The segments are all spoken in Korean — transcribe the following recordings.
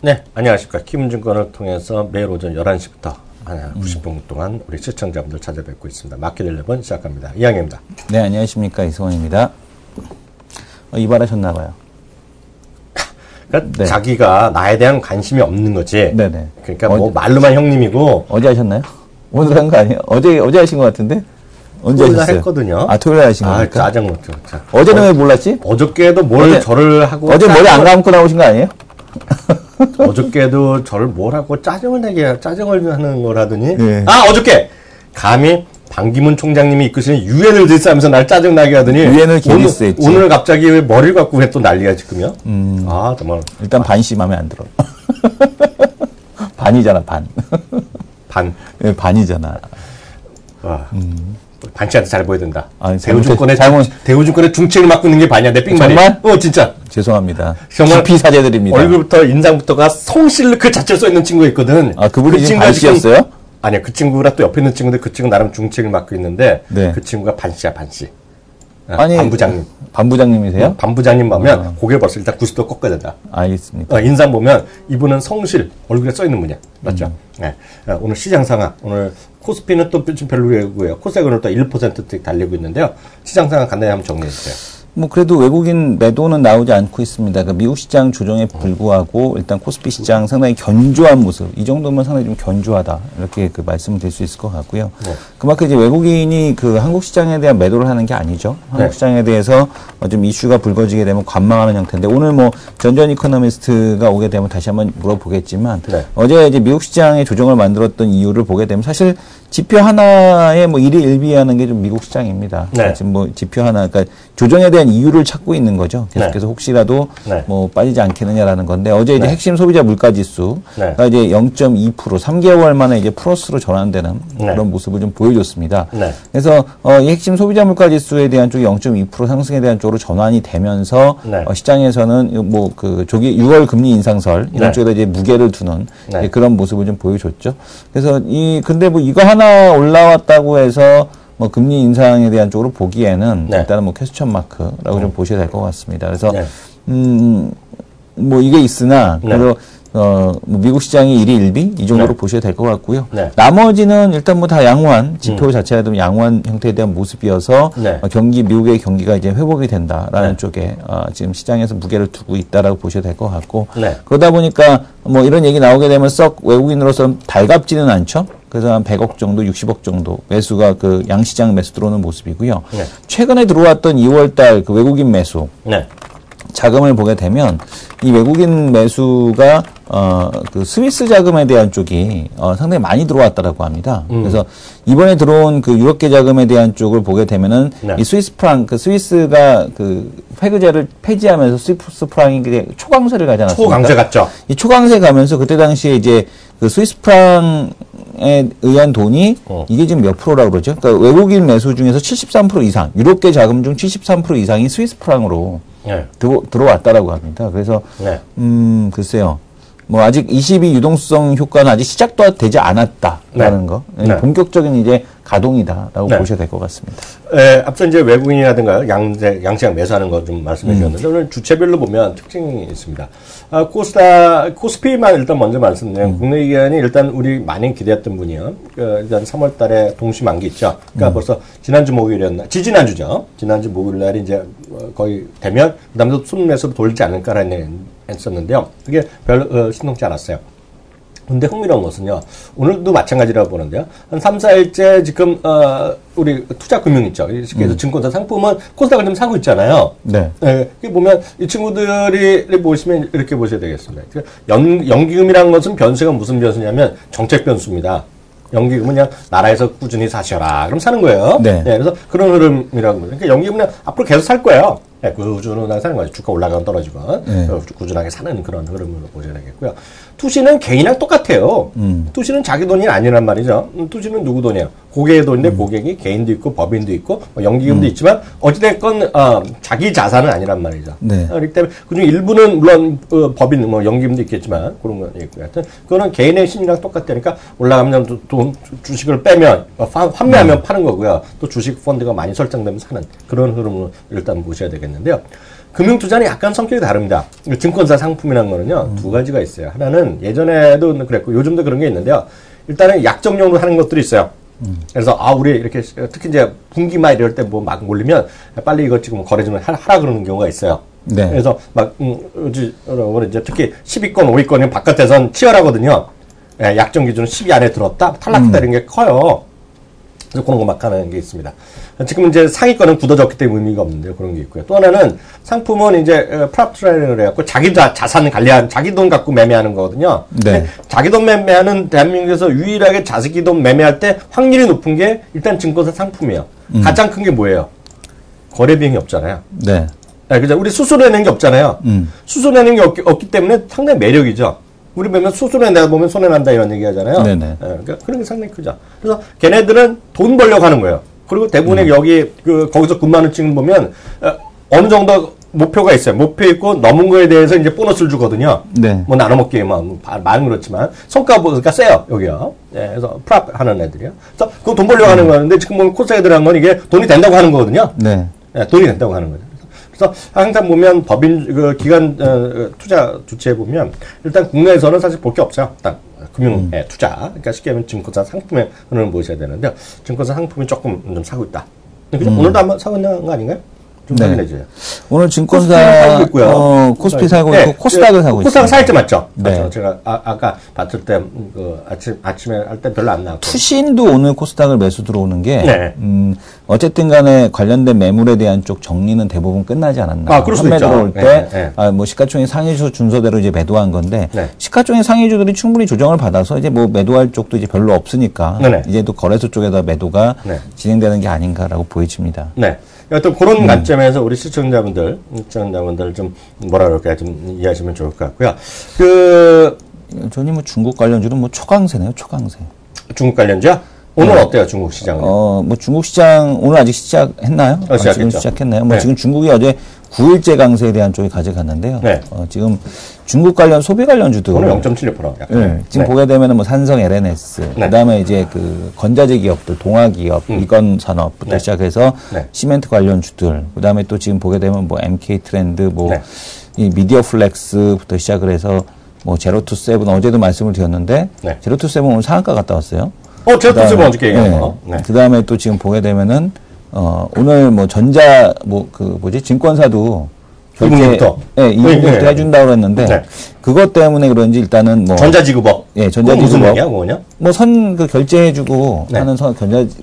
네, 안녕하십니까. 키움증권을 통해서 매일 오전 11시부터 90분 동안 우리 시청자분들 찾아뵙고 있습니다. 마켓 11 시작합니다. 이양입니다. 네, 안녕하십니까. 이승원입니다. 이발하셨나봐요. 그러니까 네. 자기가 나에 대한 관심이 없는 거지. 네네. 그러니까 뭐 말로만 형님이고. 어제 하셨나요? 오늘 한 거 아니에요? 어제 하신 것 같은데? 언제 하셨어요? 했거든요. 아, 토요일에 하신 거니까? 짜증나. 어제는 왜 몰랐지? 어저께도 절을 하고. 어제 머리 안 감고 나오신 거 아니에요? 어저께도 저를 뭘 하고 짜증을 하는 거라더니. 네. 어저께! 감히 반기문 총장님이 이끄시는 유엔을 질서하면서 날 짜증나게 하더니. 유엔을 기리스했지. 오늘 갑자기 왜 머리를 갖고 왜 또 난리야, 지금요? 정말. 일단 반씨 마음에 안 들어. 반이잖아, 반. 반. 네, 반이잖아. 반씨한테 잘 보여야 된다. 대우증권의 중책을 맡고 있는 게 반이야, 내 삑말이. 정말? 진짜. 죄송합니다. 정말 깊이 사죄드립니다. 얼굴부터 인상부터가 송실 그 자체로 써있는 친구가 있거든. 그분이 지금 반씨였어요? 아니야, 그 친구랑 또 옆에 있는 친구인데 그 친구 나름 중책을 맡고 있는데 네. 그 친구가 반씨야, 반씨. 아니, 반부장님. 반부장님이세요? 반부장님 보면 고개 벌써 일단 90도 꺾어야 된다. 알겠습니다. 인상 보면 이분은 성실, 얼굴에 써있는 분이야. 맞죠? 네. 오늘 시장 상황, 오늘 코스피는 또 좀 별로고요. 코스닥은 또 1%씩 달리고 있는데요. 시장 상황 간단히 한번 정리해 주세요. 그래도 외국인 매도는 나오지 않고 있습니다. 그러니까 미국 시장 조정에 불구하고 일단 코스피 시장 상당히 견조한 모습, 이 정도면 상당히 좀 견조하다. 이렇게 말씀을 드릴 수 있을 것 같고요. 그만큼 이제 외국인이 한국 시장에 대한 매도를 하는 게 아니죠. 한국 시장에 대해서 좀 이슈가 불거지게 되면 관망하는 형태인데 오늘 전전 이코노미스트가 오게 되면 다시 한번 물어보겠지만 어제 이제 미국 시장의 조정을 만들었던 이유를 보게 되면 사실 지표 하나에 일희일비하는 게 좀 미국 시장입니다. 지금 지표 하나, 그러니까 조정에 대한 이유를 찾고 있는 거죠. 계속해서 혹시라도 빠지지 않겠느냐라는 건데 어제 이제 핵심 소비자 물가 지수가 이제 0.2% 3개월 만에 이제 플러스로 전환되는 그런 모습을 좀 보여줬습니다. 그래서 이 핵심 소비자 물가 지수에 대한 쪽이 0.2% 상승에 대한 쪽으로 전환이 되면서 시장에서는 조기 6월 금리 인상설 이런 쪽에다 이제 무게를 두는 그런 모습을 좀 보여줬죠. 그래서 근데 이거 하나 올라왔다고 해서 금리 인상에 대한 쪽으로 보기에는 일단은 퀘스천 마크라고 좀 보셔야 될 것 같습니다. 그래서 이게 있으나 그래서 미국 시장이 일희일비 이 정도로 보셔야 될 것 같고요. 나머지는 일단 다 양호한 지표 자체가 양호한 형태에 대한 모습이어서 미국의 경기가 이제 회복이 된다라는 쪽에 지금 시장에서 무게를 두고 있다라고 보셔야 될 것 같고 그러다 보니까 이런 얘기 나오게 되면 썩 외국인으로서는 달갑지는 않죠. 그래서 한 100억 정도, 60억 정도 매수가 양시장 매수 들어오는 모습이고요. 최근에 들어왔던 2월달 외국인 매수 자금을 보게 되면 이 외국인 매수가 스위스 자금에 대한 쪽이 상당히 많이 들어왔다라고 합니다. 그래서 이번에 들어온 유럽계 자금에 대한 쪽을 보게 되면은 이 스위스 프랑 스위스가 폐기제를 폐지하면서 스위스 프랑이 초강세를 가지 않았습니까? 초강세 갔죠. 이 초강세 가면서 그때 당시에 이제 스위스 프랑에 의한 돈이 이게 지금 몇 프로라고 그러죠? 그러니까 외국인 매수 중에서 73% 이상, 유럽계 자금 중 73% 이상이 스위스 프랑으로 들어왔다라고 합니다. 그래서 글쎄요. 아직 22 유동성 효과는 아직 시작도 되지 않았다라는 거. 본격적인 이제 가동이다라고 보셔야 될 것 같습니다. 앞서 이제 외국인이라든가 양시장 매수하는 거 좀 말씀해 주셨는데 오늘 주체별로 보면 특징이 있습니다. 코스피만 일단 먼저 말씀드리면 국내 기관이 일단 우리 많이 기대했던 분이요. 일단 3월 달에 동시만기 있죠. 그러니까 벌써 지난주 목요일이었나? 지난주죠. 지난주 목요일 날이 이제 거의 되면 그다음에 순매수로 돌지 않을까라는 했었는데요. 그게 별로 신동치 않았어요. 근데 흥미로운 것은요. 오늘도 마찬가지라고 보는데요. 한 3, 4일째 지금 우리 투자금융 있죠. 그래서 증권사 상품은 코스닥을 좀 사고 있잖아요. 이게 보면 이 친구들이 보시면 이렇게 보셔야 되겠습니다. 연기금이라는 것은 변수가 무슨 변수냐면 정책 변수입니다. 연기금은 그냥 나라에서 꾸준히 사셔라. 그럼 사는 거예요. 그래서 그런 흐름이라고 보죠. 그러니까 연기금은 앞으로 계속 살 거예요. 꾸준하게 사는 거죠. 주가 올라가면 떨어지건 꾸준하게 사는 그런 흐름으로 보셔야 되겠고요. 투시는 개인이랑 똑같아요. 투시는 자기 돈이 아니란 말이죠. 투시는 누구 돈이에요? 고객의 돈인데 고객이 개인도 있고 법인도 있고 연기금도 있지만 어찌됐건 자기 자산은 아니란 말이죠. 그렇기 때문에 그중 일부는 물론 법인 연기금도 있겠지만 그런 건 있고요. 하여튼 그거는 개인의 신이랑 똑같다니까 올라가면 주식을 빼면 환매하면 파는 거고요. 또 주식 펀드가 많이 설정되면 사는 그런 흐름을 일단 보셔야 되겠는데요. 금융투자는 약간 성격이 다릅니다. 증권사 상품이라는 거는요, 두 가지가 있어요. 하나는 예전에도 그랬고, 요즘도 그런 게 있는데요. 일단은 약정용으로 하는 것들이 있어요. 그래서, 우리 이렇게, 특히 이제 분기말 이럴 때 뭐 막 몰리면, 빨리 이거 지금 거래 좀 하라 그러는 경우가 있어요. 네. 그래서 막, 이제 특히 10위권, 5위권이 바깥에선 치열하거든요. 예, 약정 기준은 10위 안에 들었다? 탈락했다 이런 게 커요. 그래서 그런 거 막 하는 게 있습니다. 지금 이제 상위권은 굳어졌기 때문에 의미가 없는데요. 그런 게 있고요. 또 하나는 상품은 이제 프랍트레이딩을 해갖고 자기 자산 관리한, 자기 돈 갖고 매매하는 거거든요. 네. 자기 돈 매매하는 대한민국에서 유일하게 자기 돈 매매할 때 확률이 높은 게 일단 증권사 상품이에요. 가장 큰 게 뭐예요? 거래 비용이 없잖아요. 네. 네, 그죠? 우리 수수료내는 게 없잖아요. 수수료내는 게 없기 때문에 상당히 매력이죠. 우리 보면 수수료 내다 보면 손해난다 이런 얘기 하잖아요. 네네. 네, 그러니까 그런 게 상당히 크죠. 그래서 걔네들은 돈 벌려고 하는 거예요. 그리고 대부분의 여기, 거기서 근무하는 친구 보면, 어느 정도 목표가 있어요. 목표 있고 넘은 거에 대해서 이제 보너스를 주거든요. 네. 뭐 나눠먹기, 말은 그렇지만, 성과가 세요, 여기요. 예, 그래서 프랍 하는 애들이요. 그래서 그거 돈 벌려고 하는 거는데 지금 보면 코스 애들 한 건 이게 돈이 된다고 하는 거거든요. 네. 예, 돈이 된다고 하는 거죠. 그래서 항상 보면 기관 투자 주체에 보면 일단 국내에서는 사실 볼 게 없어요. 일단 금융 투자. 그러니까 쉽게 하면 증권사 상품에 돈을 모셔야 되는데 증권사 상품이 조금 좀 사고 있다. 그죠? 오늘도 한번 사고 있는 거 아닌가요? 좀 네. 확인해 줘요. 오늘 증권사 코스피 사고 있고 코스닥을 사고 있어요. 코스닥 살 때 맞죠? 네. 맞죠? 제가 아까 봤을 때 아침에 할 때 별로 안 나왔고. 투신도 오늘 코스닥을 매수 들어오는 게 네. 어쨌든 간에 관련된 매물에 대한 쪽 정리는 대부분 끝나지 않았나. 그럴 수도 판매 있죠. 들어올 때 네. 뭐 시가총액 상위주 순서대로 이제 매도한 건데 네. 시가총액 상위주들이 충분히 조정을 받아서 이제 뭐 매도할 쪽도 이제 별로 없으니까 네네. 이제 또 거래소 쪽에다 매도가 네. 진행되는 게 아닌가라고 보여집니다. 네. 여튼 그런 관점에서 우리 시청자분들 좀 뭐라 그럴까요? 좀 이해하시면 좋을 것 같고요. 저는 뭐 중국 관련주는 뭐 초강세네요, 초강세. 중국 관련주야? 오늘 어때요, 중국 시장은? 뭐 중국 시장 오늘 아직 시작했나요? 시작했죠. 지금 시작했나요? 뭐 네. 지금 중국이 어제 9일째 강세에 대한 쪽이 가져갔는데요. 네. 지금 중국 관련 소비 관련주도 오늘 0.76% 약간. 네, 지금 네. 보게 되면은 뭐 삼성, LNS, 네. 그다음에 이제 그 건자재 기업들, 동화 기업, 일건 산업부터 네. 시작해서 네. 시멘트 관련주들, 그다음에 또 지금 보게 되면 뭐 MK 트렌드, 뭐 네. 이 미디어 플렉스부터 시작을 해서 뭐 제로투 세븐 어제도 말씀을 드렸는데 네. 제로투 세븐 오늘 상한가 갔다 왔어요. 제가 또 세번 어저께 얘기한 거. 네. 그 다음에 또 지금 보게 되면은, 오늘 뭐 증권사도 결제, 이분부터. 예, 이분부터 네. 해준다고 했는데, 네. 그것 때문에 그런지 일단은 뭐. 전자지구법. 예, 그건 무슨 전자지구법. 얘기야, 그거냐? 뭐 결제해주고 네. 하는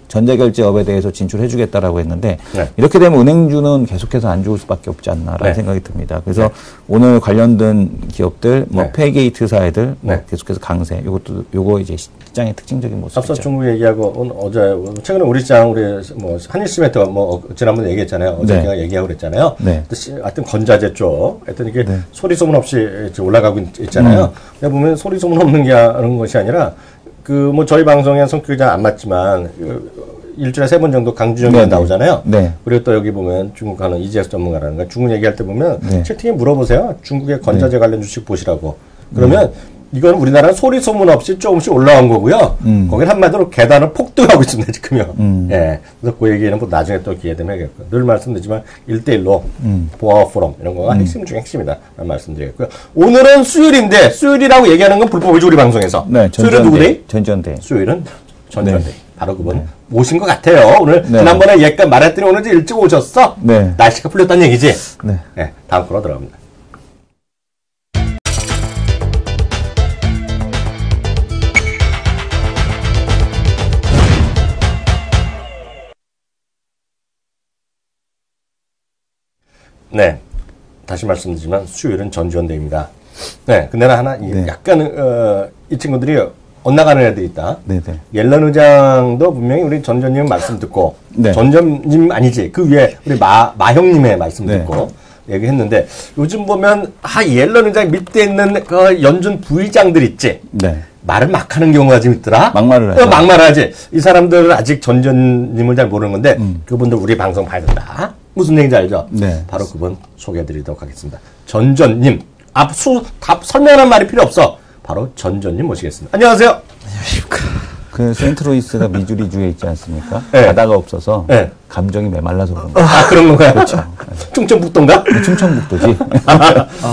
전자결제업에 대해서 진출해주겠다라고 했는데, 네. 이렇게 되면 은행주는 계속해서 안 좋을 수밖에 없지 않나라는 네. 생각이 듭니다. 그래서 오늘 관련된 기업들, 뭐 네. 페이게이트사들, 뭐 네. 계속해서 강세, 요거 이제 시장의 특징적인 앞서 모습이죠. 중국 얘기하고 어제 최근에 우리 시장 우리 뭐 한일 시멘트 뭐 지난번에 얘기했잖아요. 어제 네. 제가 얘기하고 그랬잖아요. 네. 하여튼 건자재 쪽 하여튼 이게 네. 소리 소문 없이 이제 올라가고 있잖아요. 근데 보면 소리 소문 없는 게 하는 것이 아니라 뭐 저희 방송에 성격이 잘 안 맞지만 일주일에 3번 정도 강준영이 네, 나오잖아요. 네. 그리고 또 여기 보면 중국 가는 이재석 전문가라는 거 중국 얘기할 때 보면 네. 채팅에 물어보세요. 중국의 건자재 관련 주식 보시라고. 그러면 이건 우리나라는 소리 소문 없이 조금씩 올라온 거고요. 거긴 한마디로 계단을 폭등하고 있습니다, 지금요. 예. 그래서 그 얘기는 뭐 나중에 또 기회 되면 하겠고요. 늘 말씀드리지만 1대1로 보아 포럼 이런 거가 핵심 중에 핵심이다. 라는 말씀드리겠고요. 오늘은 수요일인데 수요일이라고 얘기하는 건 불법이죠, 우리 방송에서. 네, 수요일은 누구데이? 전전대. 수요일은 전전데이. 네. 바로 그분 오신 것 같아요. 오늘 네. 지난번에 예가 말했더니 오늘 좀 일찍 오셨어? 네. 날씨가 풀렸다는 얘기지? 네. 네. 다음 코너 들어갑니다. 네. 다시 말씀드리지만 수요일은 전지현대입니다. 네. 근데 하나 네. 약간 이 친구들이 엇나가는 애들이 있다. 네네. 옐런 의장도 분명히 우리 전전님 말씀 듣고 네. 전전님 아니지 그 위에 우리 마형님의 말씀 네. 듣고 얘기했는데 요즘 보면 옐런 의장 밑에 있는 그 연준 부의장들 있지. 네. 말을 막 하는 경우가 좀 있더라. 막말을 하죠. 막말을 하지. 이 사람들은 아직 전전님을 잘 모르는 건데 그분들 우리 방송 봐야 된다. 무슨 얘기인지 알죠? 네. 바로 그분 소개해드리도록 하겠습니다. 전전님. 설명하는 말이 필요 없어. 바로 전전님 모시겠습니다. 안녕하세요. 안녕하십니까. 그 세인트루이스가 미주리주에 있지 않습니까? 네. 바다가 없어서 네. 감정이 메말라서 그런 거예요. 아, 그런 건가요? 그렇죠. 충청북도인가? 충청북도지.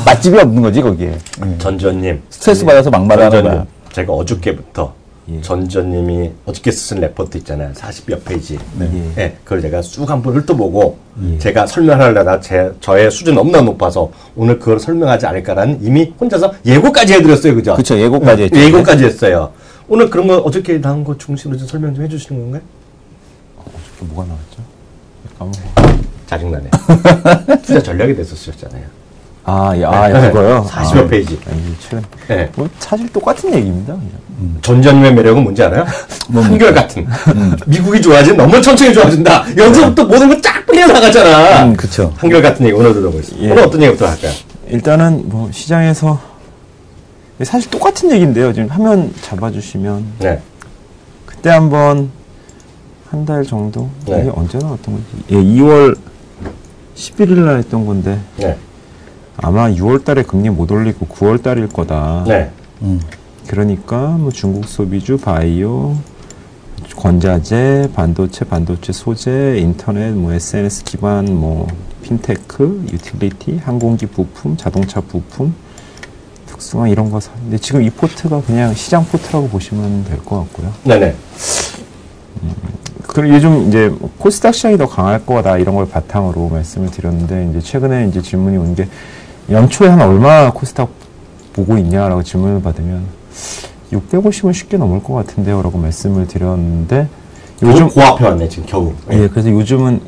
맛집이 없는 거지 거기에. 전전님. 스트레스 받아서 막말하는 전전님. 거야. 제가 어저께부터 전전님이 어저께 쓰신 레포트 있잖아요. 40여 페이지. 네. 그걸 제가 쑥 한번 훑어보고 제가 설명하려다 저의 수준 너무나 높아서 오늘 그걸 설명하지 않을까라는 이미 혼자서 예고까지 해드렸어요. 그죠? 그렇죠. 예고까지 했죠. 예고까지 했어요. 오늘 그런 거 어저께 나온 거 중심으로 좀 설명 좀 해주시는 건가요? 어저께 뭐가 나왔죠? 짜증나네. 투자 전략이 됐었잖아요. 그거요? 40여 페이지. 이게 최근 네. 뭐 사실 똑같은 얘기입니다. 그냥. 전전님의 매력은 뭔지 알아요? 한결같은. 미국이 좋아지면 너무 천천히 좋아진다. 여기서부터 모든 거 쫙 끌려 나가잖아. 그렇죠. 한결같은 얘기 오늘 들어보겠습니다. 예. 오늘 어떤 얘기부터 할까요? 일단은 뭐 시장에서 사실 똑같은 얘기인데요. 지금 화면 잡아주시면 네. 그때 한번 한 달 정도 네. 이게 언제 나왔던 거지? 예, 2월 11일 날 했던 건데 네. 아마 6월 달에 금리 못 올리고 9월 달일 거다. 네. 그러니까 뭐 중국 소비주, 바이오, 권자재, 반도체 소재, 인터넷, 뭐 SNS 기반, 뭐 핀테크, 유틸리티, 항공기 부품, 자동차 부품, 특수화 이런 거 근데 지금 이 포트가 그냥 시장 포트라고 보시면 될 것 같고요. 네네. 그리고 요즘 이제 코스닥 시장이 더 강할 거다 이런 걸 바탕으로 말씀을 드렸는데 이제 최근에 이제 질문이 온 게 연초에 한 얼마 코스닥 보고 있냐라고 질문을 받으면 650은 쉽게 넘을 것 같은데요라고 말씀을 드렸는데 요즘 그 앞에 왔네 지금 겨우. 예, 그래서 요즘은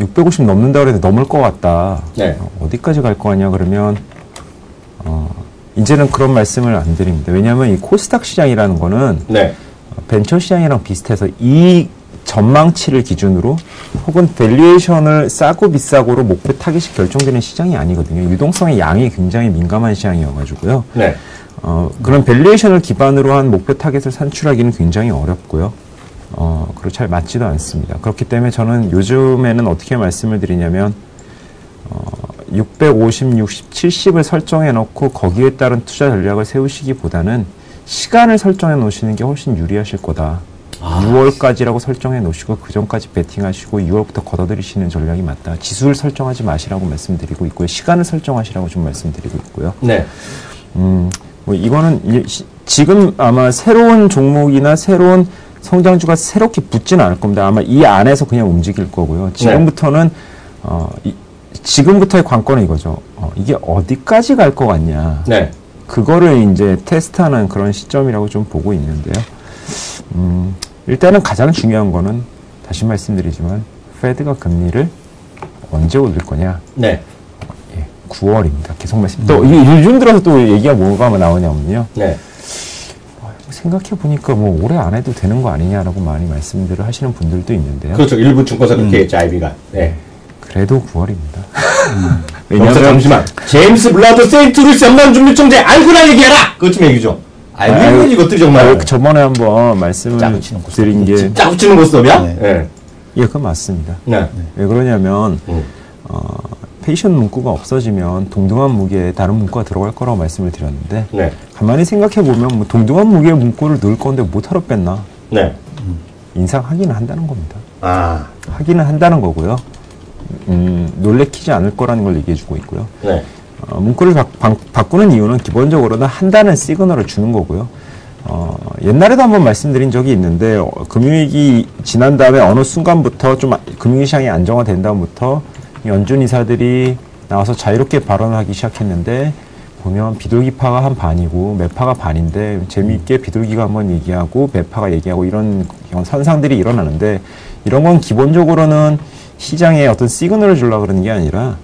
650 넘는다 그래도 넘을 것 같다. 네. 어디까지 갈 거 같냐 그러면 이제는 그런 말씀을 안 드립니다. 왜냐하면 이 코스닥 시장이라는 거는 네. 벤처 시장이랑 비슷해서 이 전망치를 기준으로 혹은 밸류에이션을 싸고 비싸고로 목표 타깃이 결정되는 시장이 아니거든요. 유동성의 양이 굉장히 민감한 시장이어가지고요. 네. 그런 밸류에이션을 기반으로 한 목표 타깃을 산출하기는 굉장히 어렵고요. 그리고 잘 맞지도 않습니다. 그렇기 때문에 저는 요즘에는 어떻게 말씀을 드리냐면 650, 60, 70을 설정해 놓고 거기에 따른 투자 전략을 세우시기보다는 시간을 설정해 놓으시는 게 훨씬 유리하실 거다. 6월까지라고 설정해 놓으시고 그 전까지 베팅하시고 6월부터 걷어들이시는 전략이 맞다. 지수를 설정하지 마시라고 말씀드리고 있고요. 시간을 설정하시라고 좀 말씀드리고 있고요. 네. 뭐 이거는 지금 아마 새로운 종목이나 새로운 성장주가 새롭게 붙지는 않을 겁니다. 아마 이 안에서 그냥 움직일 거고요. 지금부터는 지금부터의 관건은 이거죠. 이게 어디까지 갈 것 같냐. 네. 그거를 이제 테스트하는 그런 시점이라고 좀 보고 있는데요. 일단은 가장 중요한 거는 다시 말씀드리지만 페드가 금리를 언제 올릴 거냐. 네. 9월입니다. 계속 말씀. 또 요즘 들어서 또 얘기가 뭐가 나오냐면요. 네. 생각해 보니까 뭐 올해 안 해도 되는 거 아니냐라고 많이 말씀들을 하시는 분들도 있는데요. 그렇죠. 일부 증권사 그렇게 했죠. IB가. 네. 그래도 9월입니다. 왜냐면 잠시만. 제임스 블라드 세인트루이스 연방준비청장 알고라 얘기해라. 그것 좀 얘기죠. 알고 있는 이것들이 정말. 저번에 한번 말씀을 드린 게 짜고 치는 고스톱이야? 네. 예, 그건 맞습니다. 네. 왜 그러냐면 페이션 문구가 없어지면 동등한 무게에 다른 문구가 들어갈 거라고 말씀을 드렸는데 네. 가만히 생각해 보면 뭐 동등한 무게의 문구를 넣을 건데 못하러 뺐나? 네. 인상하기는 한다는 겁니다. 아. 하기는 한다는 거고요. 놀래키지 않을 거라는 걸 얘기해주고 있고요. 네. 문구를 바꾸는 이유는 기본적으로는 한다는 시그널을 주는 거고요. 옛날에도 한번 말씀드린 적이 있는데 금융위기 지난 다음에 어느 순간부터 좀 금융시장이 안정화된 다음부터 연준 이사들이 나와서 자유롭게 발언을 하기 시작했는데 보면 비둘기파가 한 반이고 매파가 반인데 재미있게 비둘기가 한번 얘기하고 매파가 얘기하고 이런 현상들이 일어나는데 이런 건 기본적으로는 시장에 어떤 시그널을 주려고 그러는 게 아니라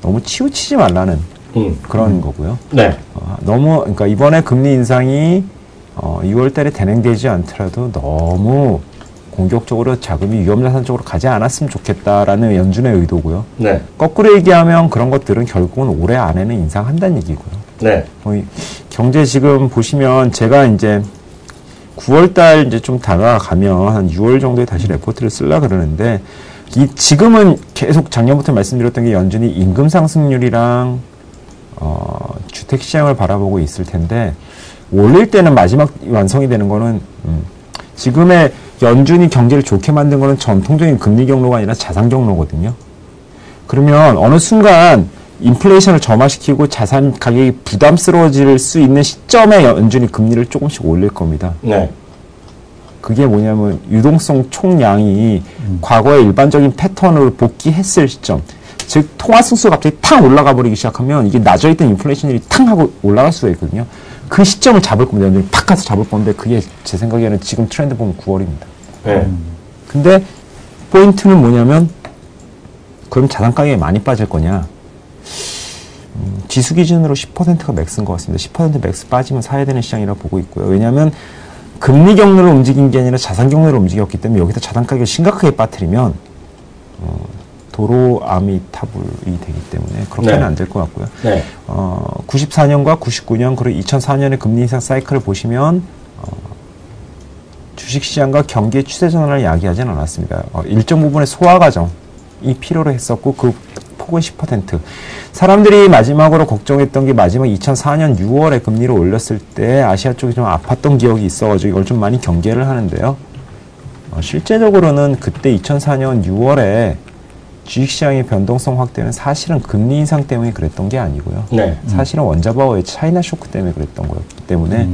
너무 치우치지 말라는 그런 거고요. 네. 그러니까 이번에 금리 인상이 6월 달에 단행되지 않더라도 너무 공격적으로 자금이 위험자산 쪽으로 가지 않았으면 좋겠다라는 연준의 의도고요. 네. 거꾸로 얘기하면 그런 것들은 결국은 올해 안에는 인상한다는 얘기고요. 네. 경제 지금 보시면 제가 이제 9월 달 이제 좀 다가가면 한 6월 정도에 다시 레포트를 쓰려고 그러는데 지금은 계속 작년부터 말씀드렸던 게 연준이 임금 상승률이랑 주택 시장을 바라보고 있을 텐데 올릴 때는 마지막 완성이 되는 거는 지금의 연준이 경제를 좋게 만든 거는 전통적인 금리 경로가 아니라 자산 경로거든요. 그러면 어느 순간 인플레이션을 점화시키고 자산 가격이 부담스러워질 수 있는 시점에 연준이 금리를 조금씩 올릴 겁니다. 네. 그게 뭐냐면 유동성 총량이 과거의 일반적인 패턴으로 복귀했을 시점, 즉 통화 승수가 갑자기 탕 올라가 버리기 시작하면 이게 낮아있던 인플레이션이 탕 하고 올라갈 수가 있거든요. 그 시점을 잡을 겁니다. 연준이 팍 가서 잡을 건데 그게 제 생각에는 지금 트렌드 보면 9월입니다. 네. 근데 포인트는 뭐냐면 그럼 자산 가격이 많이 빠질 거냐? 지수 기준으로 10%가 맥스인 것 같습니다. 10% 맥스 빠지면 사야 되는 시장이라고 보고 있고요. 왜냐하면 금리 경로를 움직인 게 아니라 자산 경로를 움직였기 때문에 여기서 자산 가격을 심각하게 빠뜨리면 도로 아미타불이 되기 때문에 그렇게는 네. 안 될 것 같고요. 네. 94년과 99년 그리고 2004년의 금리 인상 사이클을 보시면 주식시장과 경기의 추세 전환을 야기하지는 않았습니다. 일정 부분의 소화 과정이 필요로 했었고 그 폭은 10%. 사람들이 마지막으로 걱정했던 게 마지막 2004년 6월에 금리를 올렸을 때 아시아 쪽이 좀 아팠던 기억이 있어가지고 이걸 좀 많이 경계를 하는데요. 실제적으로는 그때 2004년 6월에 주식시장의 변동성 확대는 사실은 금리 인상 때문에 그랬던 게 아니고요. 네. 사실은 원자바오의 차이나 쇼크 때문에 그랬던 거였기 때문에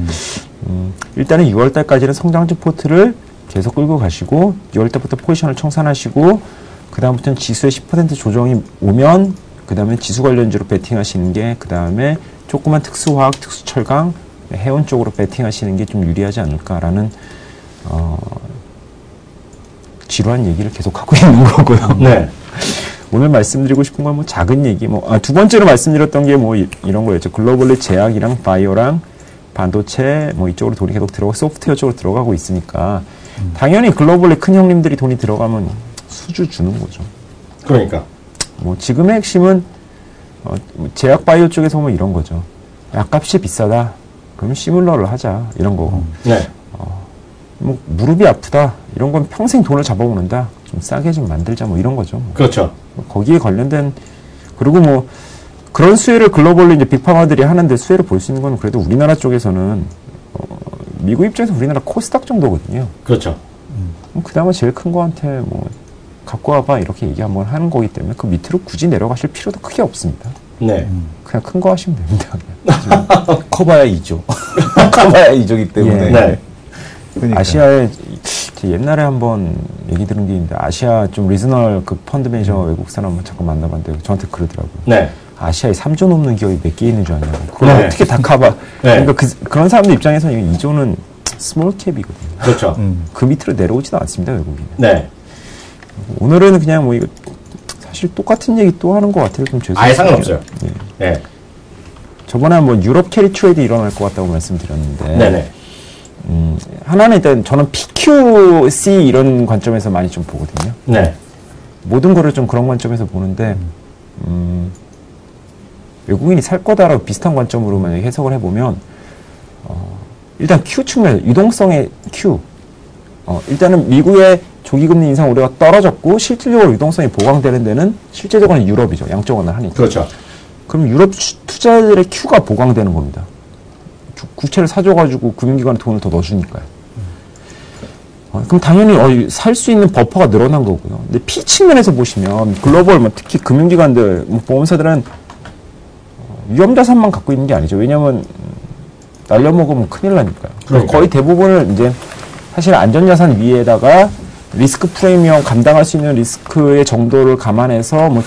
일단은 6월달까지는 성장주 포트를 계속 끌고 가시고 6월달부터 포지션을 청산하시고 그 다음부터는 지수의 10% 조정이 오면 그 다음에 지수 관련주로 베팅하시는 게 그 다음에 조그만 특수화학, 특수철강, 해운 쪽으로 베팅하시는 게 좀 유리하지 않을까라는 지루한 얘기를 계속하고 있는 거고요. 네. 오늘 말씀드리고 싶은 건 뭐 작은 얘기, 두 번째로 말씀드렸던 게 뭐 이런 거였죠. 글로벌리 제약이랑 바이오랑 반도체 뭐 이쪽으로 돈이 계속 들어가고 소프트웨어 쪽으로 들어가고 있으니까 당연히 글로벌리 큰 형님들이 돈이 들어가면 수주 주는 거죠. 그러니까. 뭐 지금의 핵심은 제약 바이오 쪽에서 보면 이런 거죠. 약값이 비싸다. 그러면 시뮬러를 하자. 이런 거고. 네. 뭐 무릎이 아프다. 이런 건 평생 돈을 잡아먹는다. 좀 싸게 좀 만들자. 뭐 이런 거죠. 그렇죠. 거기에 관련된 그리고 뭐 그런 수혜를 글로벌로 이제 빅파마들이 하는데 수혜를 볼 수 있는 건 그래도 우리나라 쪽에서는 미국 입장에서 우리나라 코스닥 정도거든요. 그렇죠. 그나마 제일 큰 거한테 뭐 갖고 와봐 이렇게 얘기 한번 하는 거기 때문에 그 밑으로 굳이 내려가실 필요도 크게 없습니다. 네. 그냥 큰 거 하시면 됩니다. 커봐야 2조. 커봐야 2조기 때문에. 예. 네. 그러니까. 아시아에 옛날에 한번 얘기 들은 게 있는데 아시아 좀 리저널 그 펀드 매니저 외국 사람 한번 잠깐 만나봤는데 저한테 그러더라고요. 네. 아시아에 3조 넘는 기업이 몇 개 있는 줄 아냐고. 그걸 네. 어떻게 다 커봐. 네. 그러니까 그런 사람들 입장에서는 2조는 스몰 캡이거든요. 그렇죠. 그 밑으로 내려오지도 않습니다, 외국인은. 네. 오늘은 그냥 뭐 이거 사실 똑같은 얘기 또 하는 것 같아요. 좀 죄송해요. 아예 상관없어요. 예. 네. 저번에 뭐 유럽 캐리 트레이드 일어날 것 같다고 말씀드렸는데. 네네. 하나는 일단 저는 PQC 이런 관점에서 많이 좀 보거든요. 네. 모든 거를 좀 그런 관점에서 보는데, 외국인이 살 거다라고 비슷한 관점으로 만약 해석을 해보면, 일단 Q 측면, 유동성의 Q. 일단은 미국의 조기금리 인상 우려가 떨어졌고, 실질적으로 유동성이 보강되는 데는 실제적으로는 유럽이죠. 양쪽 원을 하니까. 그렇죠. 그럼 유럽 투자자들의 Q가 보강되는 겁니다. 국채를 사줘가지고 금융기관에 돈을 더 넣어주니까요. 그럼 당연히 살 수 있는 버퍼가 늘어난 거고요. 근데 P 측면에서 보시면 글로벌 뭐 특히 금융기관들, 뭐 보험사들은 위험자산만 갖고 있는 게 아니죠. 왜냐하면 날려먹으면 큰일 나니까요. 그러니까요. 거의 대부분을 이제 사실 안전자산 위에다가 리스크 프리미엄 감당할 수 있는 리스크의 정도를 감안해서 뭐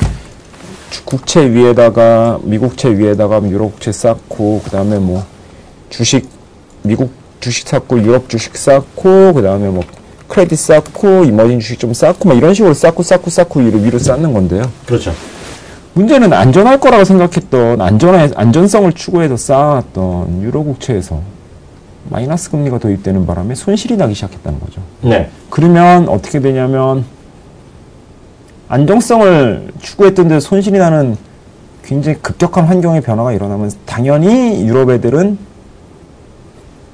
국채 위에다가 미국채 위에다가 유럽국채 쌓고 그 다음에 뭐 주식 미국 주식 쌓고 유럽 주식 쌓고 그 다음에 뭐 크레딧 쌓고 이머징 주식 좀 쌓고 막 이런 식으로 쌓고 위로 쌓는 건데요. 그렇죠. 문제는 안전할 거라고 생각했던 안전성을 추구해서 쌓아놨던 유로 국채에서 마이너스 금리가 도입되는 바람에 손실이 나기 시작했다는 거죠. 네. 그러면 어떻게 되냐면 안정성을 추구했던 데 손실이 나는 굉장히 급격한 환경의 변화가 일어나면 당연히 유럽 애들은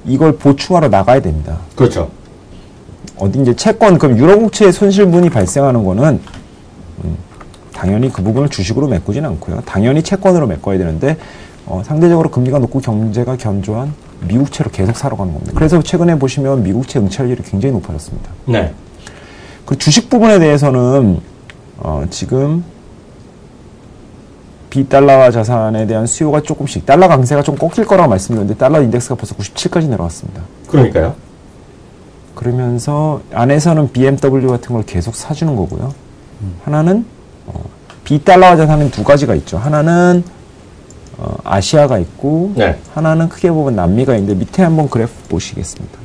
이걸 보충하러 나가야 됩니다. 그렇죠. 어디 이제 채권, 그럼 유럽 국채의 손실분이 발생하는 거는 당연히 그 부분을 주식으로 메꾸지는 않고요. 당연히 채권으로 메꿔야 되는데 상대적으로 금리가 높고 경제가 견조한 미국채로 계속 사러 가는 겁니다. 그래서 최근에 보시면 미국채 응찰률이 굉장히 높아졌습니다. 네. 그 주식 부분에 대해서는 지금 비달러화 자산에 대한 수요가 조금씩 달러 강세가 좀 꺾일 거라고 말씀드렸는데 달러 인덱스가 벌써 97까지 내려왔습니다. 그러니까요. 그러면서 안에서는 BMW 같은 걸 계속 사주는 거고요. 하나는 비달러화 자산은 두 가지가 있죠. 하나는 아시아가 있고 네. 하나는 크게 보면 남미가 있는데 밑에 한번 그래프 보시겠습니다.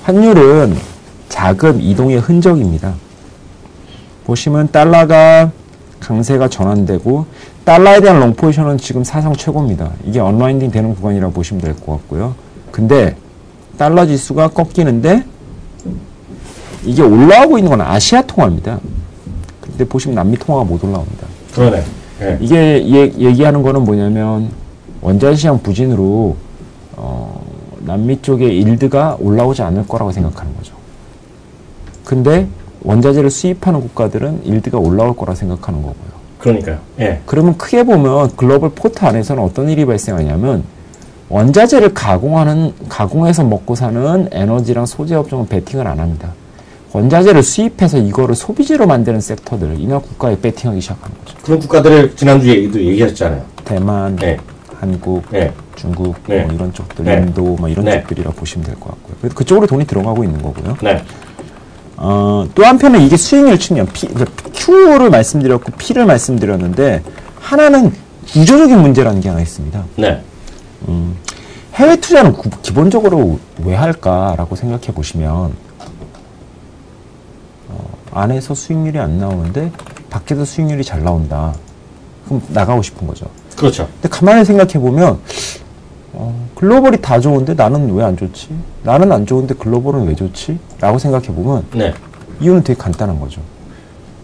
환율은 작은 이동의 흔적입니다. 보시면 달러가 강세가 전환되고 달러에 대한 롱 포지션은 지금 사상 최고입니다. 이게 언와인딩 되는 구간이라고 보시면 될 것 같고요. 근데 달러 지수가 꺾이는데 이게 올라오고 있는 건 아시아 통화입니다. 근데 보시면 남미 통화가 못 올라옵니다. 그러네. 네. 이게 얘기하는 거는 뭐냐면 원자재 시장 부진으로 남미 쪽에 일드가 올라오지 않을 거라고 생각하는 거죠. 근데 원자재를 수입하는 국가들은 일드가 올라올 거라 생각하는 거고요. 그러니까요. 예. 그러면 크게 보면 글로벌 포트 안에서는 어떤 일이 발생하냐면 원자재를 가공해서 먹고 사는 에너지랑 소재 업종은 베팅을 안 합니다. 원자재를 수입해서 이거를 소비재로 만드는 섹터들이나 국가에 베팅하기 시작하는 거죠. 그런 국가들을 지난주에도 얘기했잖아요. 대만, 네. 한국, 네. 중국 네. 뭐 이런 쪽들, 네. 인도 뭐 이런 네. 쪽들이라 보시면 될 것 같고요. 그래서 그쪽으로 돈이 들어가고 있는 거고요. 네. 또 한편은 이게 수익률 측면, Q를 말씀드렸고 P를 말씀드렸는데 하나는 구조적인 문제라는 게 하나 있습니다. 네. 해외 투자는 기본적으로 왜 할까라고 생각해 보시면 안에서 수익률이 안 나오는데 밖에서 수익률이 잘 나온다. 그럼 나가고 싶은 거죠. 그렇죠. 근데 가만히 생각해 보면 글로벌이 다 좋은데 나는 왜 안 좋지? 나는 안 좋은데 글로벌은 왜 좋지? 라고 생각해 보면 네. 이유는 되게 간단한 거죠.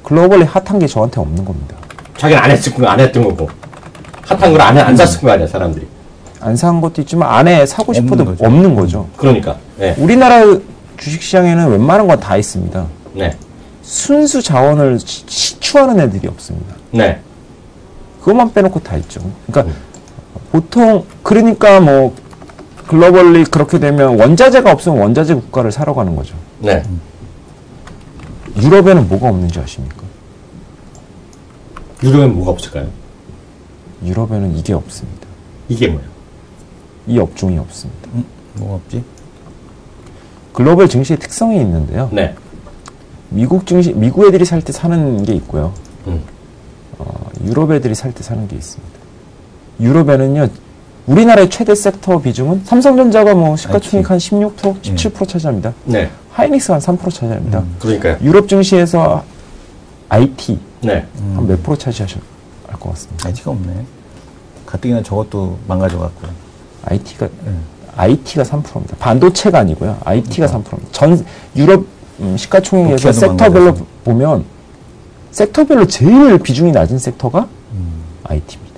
글로벌이 핫한 게 저한테 없는 겁니다. 자기는 안 했던 거고. 핫한 걸 안 샀을 거 아니야, 사람들이. 안 산 것도 있지만 안에 사고 싶어도 거죠. 없는 거죠. 그러니까. 네. 우리나라 주식시장에는 웬만한 건 다 있습니다. 네. 순수 자원을 시추하는 애들이 없습니다. 네. 그것만 빼놓고 다 있죠. 그러니까 보통 그러니까 뭐 글로벌리 그렇게 되면 원자재가 없으면 원자재 국가를 사러 가는 거죠. 네. 유럽에는 뭐가 없는지 아십니까? 유럽엔 뭐가 없을까요? 유럽에는 이게 없습니다. 이게 뭐예요? 이 업종이 없습니다. 뭐가 없지? 글로벌 증시의 특성이 있는데요. 네. 미국 애들이 살 때 사는 게 있고요. 음. 유럽 애들이 살 때 사는 게 있습니다. 유럽에는요, 우리나라의 최대 섹터 비중은 삼성전자가 뭐 시가총액 한 16%, 17% 차지합니다. 네. 하이닉스가 한 3% 차지합니다. 그러니까요. 유럽 증시에서 IT 네. 한 몇 프로 차지하실 것 같습니다. IT가 없네. 가뜩이나 저것도 망가져갖고. IT가 3%입니다. 반도체가 아니고요. IT가 3%입니다. 전 유럽 시가총액에서 노키아도 섹터별로 망가져서. 보면 섹터별로 제일 비중이 낮은 섹터가 IT입니다.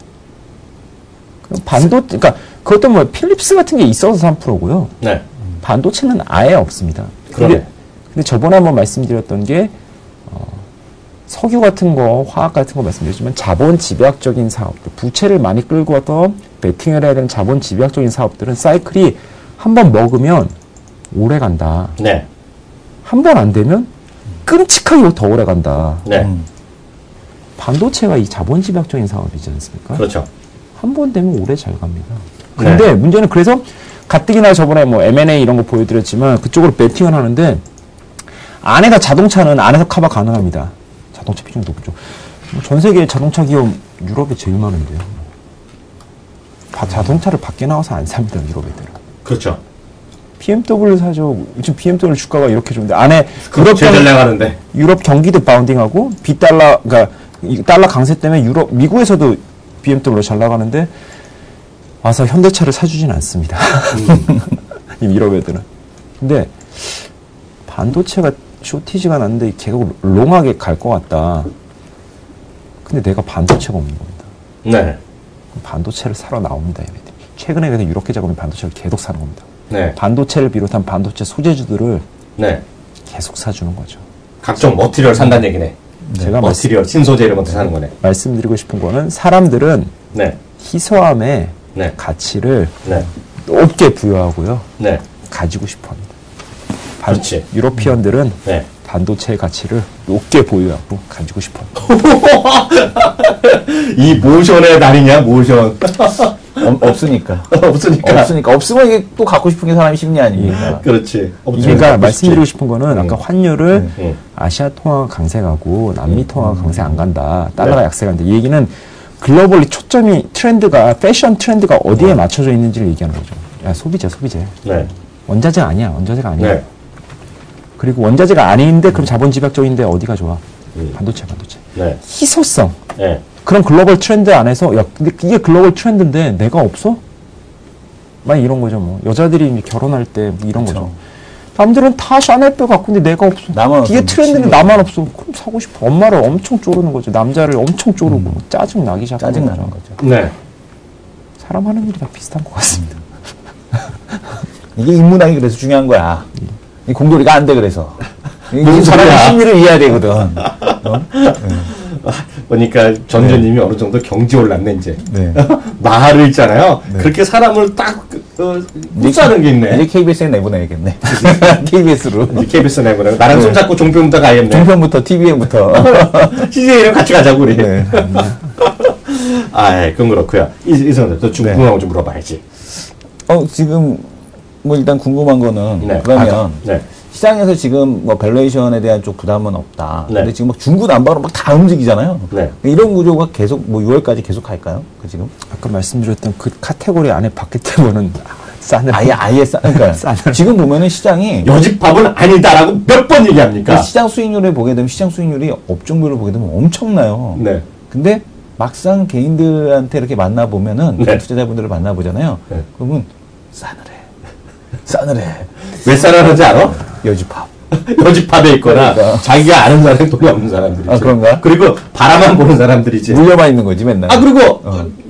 그러니까 그것도 뭐 필립스 같은 게 있어서 3%고요. 네. 반도체는 아예 없습니다. 그러네. 근데 저번에 한번 말씀드렸던 게 석유 같은 거, 화학 같은 거 말씀드렸지만 자본 집약적인 사업들, 부채를 많이 끌고 와서 베팅을 해야 되는 자본 집약적인 사업들은 사이클이 한 번 먹으면 오래 간다. 네. 한 번 안 되면 끔찍하게 더 오래 간다. 네. 반도체가 이 자본 집약적인 사업이지 않습니까? 그렇죠. 한 번 되면 오래 잘 갑니다. 근데 문제는 그래서 가뜩이나 저번에 뭐 M&A 이런 거 보여드렸지만 그쪽으로 베팅을 하는데 안에가 자동차는 안에서 커버 가능합니다. 자동차 비중이 높죠. 전 세계 자동차 기업 유럽에 제일 많은데요. 자동차를 밖에 나와서 안 삽니다. 유럽 애들은. 그렇죠. BMW 사죠. 요즘 BMW 주가가 이렇게 좋은데 안에 제일 잘 나가는데. 유럽 경기도 바운딩하고 비달러 그러니까 이 달러 강세 때문에 미국에서도 BMW 잘 나가는데 와서 현대차를 사주진 않습니다. 유럽 애들은. 근데 반도체가 쇼티지가 났는데 계속 롱하게 갈 것 같다. 근데 내가 반도체가 없는 겁니다. 네. 반도체를 사러 나옵니다. 얘네들이. 최근에 그래서 유럽 계좌금이 반도체를 계속 사는 겁니다. 네. 반도체를 비롯한 반도체 소재주들을 네. 계속 사주는 거죠. 각종 머티리얼 산다는 얘기네. 제가 머티리얼, 신소재 이런 것도 사는 거네. 말씀드리고 싶은 거는 사람들은 네. 희소함의 네. 가치를 네. 높게 부여하고요. 네. 가지고 싶어합니다. 그렇지. 유로피언들은 네. 반도체의 가치를 높게 보유하고 가지고 싶어요. 이 모션의 날이냐, 모션. 없으니까. 없으니까. 없으면 이게 또 갖고 싶은 게 사람이 심리 아닙니까? 그렇지. 그러니까 말씀드리고 싶은 거는 아까 환율을 음. 아시아 통화가 강세 가고 남미 통화가 강세 안 간다. 달러가 약세 간다. 이 얘기는 글로벌리 초점이 트렌드가 패션 트렌드가 어디에 맞춰져 있는지를 얘기하는 거죠. 야, 소비재. 네. 원자재가 아니야. 원자재가 아니야. 네. 그리고 원자재가 아닌데 그럼 자본 집약적인데 어디가 좋아? 반도체. 네. 희소성. 네. 그런 글로벌 트렌드 안에서 야, 근데 이게 글로벌 트렌드인데 내가 없어? 막 이런 거죠. 뭐 여자들이 이제 결혼할 때 뭐 이런 거죠. 남들은 다 샤넬백 갖고 있는데 내가 없어. 이게 트렌드인데 나만 없어. 그럼 사고 싶어. 엄마를 엄청 쪼르는 거죠. 남자를 엄청 쪼르고 짜증 나기 시작하는 짜증 나는 거죠. 네. 사람 하는 일이 다 비슷한 것 같습니다. 이게 인문학이 그래서 중요한 거야. 이 공돌이가 안 돼 그래서. 무슨 사람의 소리야. 심리를 이해해야 되거든. 보니까 전주님이 어느 정도 경지 올랐네, 이제. 네. 마하를 있잖아요. 그렇게 사람을 딱, 흡수하는 게 있네. 이제 KBS에 내보내야겠네. KBS로. 이제 KBS 내보내고. 나랑 손잡고 종편부터 가야겠네. 종편부터 TVN부터. CJ랑 같이 가자고, 우리. 네. 아, 예, 그건 그렇고요. 이성들, 또 궁금한 거 좀 물어봐야지. 지금 뭐 일단 궁금한 거는 네. 그러면 네. 시장에서 지금 뭐 밸류에이션에 대한 쪽 부담은 없다. 네. 근데 지금 막 중구난방으로 막 다 움직이잖아요. 네. 이런 구조가 계속 뭐 6월까지 계속 갈까요? 그 지금? 아까 말씀드렸던 그 카테고리 안에 바뀌었다고는 싸늘. 그러니까 싸늘. 지금 보면은 시장이 여집밥은 아니다라고 몇 번 얘기합니까? 시장 수익률을 보게 되면 시장 수익률이 업종별로 보게 되면 엄청나요. 네. 근데 막상 개인들한테 이렇게 만나보면은 네. 투자자분들을 만나보잖아요. 네. 그러면 싸늘해. 왜 싸라는지 알아? 여주팝. 여집밥에 있거나 그러니까. 자기가 아는 사람이 돈이 없는 사람들이지. 아, 그런가? 그리고 바라만 보는 사람들이지. 물려만 있는 거지 맨날. 아, 그리고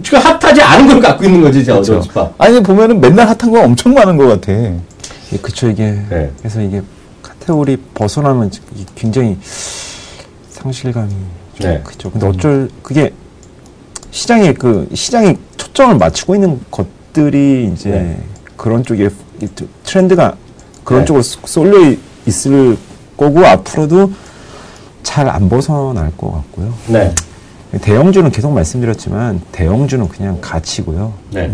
지금 핫하지 않은 걸 갖고 있는 거지, 저 그렇죠. 여집밥. 아니 보면은 맨날 핫한 거 엄청 많은 것 같아. 그쵸, 이게. 네. 그래서 이게 카테고리 벗어나면 굉장히 상실감이 좀 네. 크죠. 근데 그게 시장이 초점을 맞추고 있는 것들이 이제 네. 그런 쪽에 트렌드가 그런 네. 쪽으로 쏠려 있을 거고 앞으로도 잘 안 벗어날 것 같고요. 네. 대형주는 계속 말씀드렸지만 대형주는 그냥 가치고요. 네.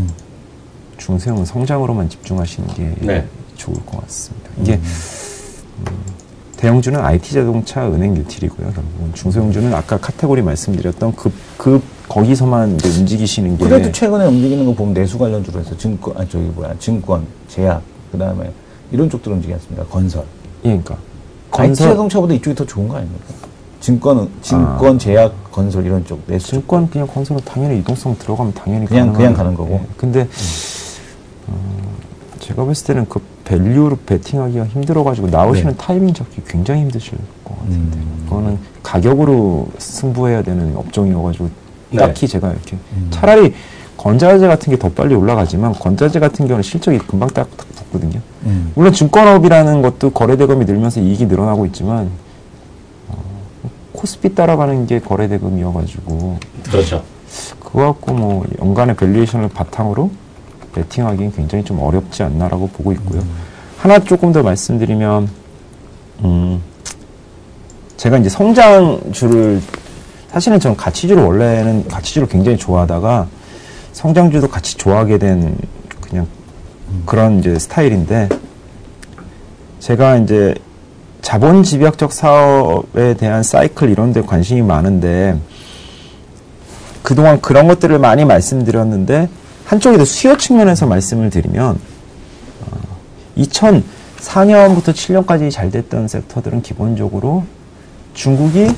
중소형은 성장으로만 집중하시는 게 네. 좋을 것 같습니다. 이게 대형주는 IT 자동차, 은행, 유틸이고요. 결국은 중소형주는 아까 카테고리 말씀드렸던 거기서만 이제 움직이시는 게. 그래도 최근에 움직이는 거 보면 내수 관련주로 해서 증권, 제약, 그 다음에 이런 쪽들 움직이지 않습니까? 건설. 예, 그러니까 IT 자동차보다 이쪽이 더 좋은 거 아닙니까? 증권, 제약, 건설 이런 쪽 내수. 증권 그냥 건설은 당연히 이동성 들어가면 당연히 그냥 가는 거고. 예. 근데 제가 봤을 때는 그 밸류로 베팅하기가 힘들어가지고 나오시는 타이밍 잡기 굉장히 힘드실 것 같은데 그거는 가격으로 승부해야 되는 업종이어가지고 딱히 제가 이렇게 차라리 건자재 같은 게 더 빨리 올라가지만 건자재 같은 경우는 실적이 금방 딱 붙거든요. 물론 증권업이라는 것도 거래대금이 늘면서 이익이 늘어나고 있지만 코스피 따라가는 게 거래대금이어가지고 그렇죠. 그거 갖고 뭐 연간의 밸류에이션을 바탕으로 베팅하기는 굉장히 좀 어렵지 않나라고 보고 있고요. 하나 조금 더 말씀드리면 제가 이제 성장주를 사실은 저는 원래는 가치주를 굉장히 좋아하다가 성장주도 같이 좋아하게 된 그냥 그런 이제 스타일인데 제가 이제 자본 집약적 사업에 대한 사이클 이런 데 관심이 많은데 그동안 그런 것들을 많이 말씀드렸는데 한쪽에도 수요 측면에서 말씀을 드리면 2004년부터 7년까지 잘 됐던 섹터들은 기본적으로 중국이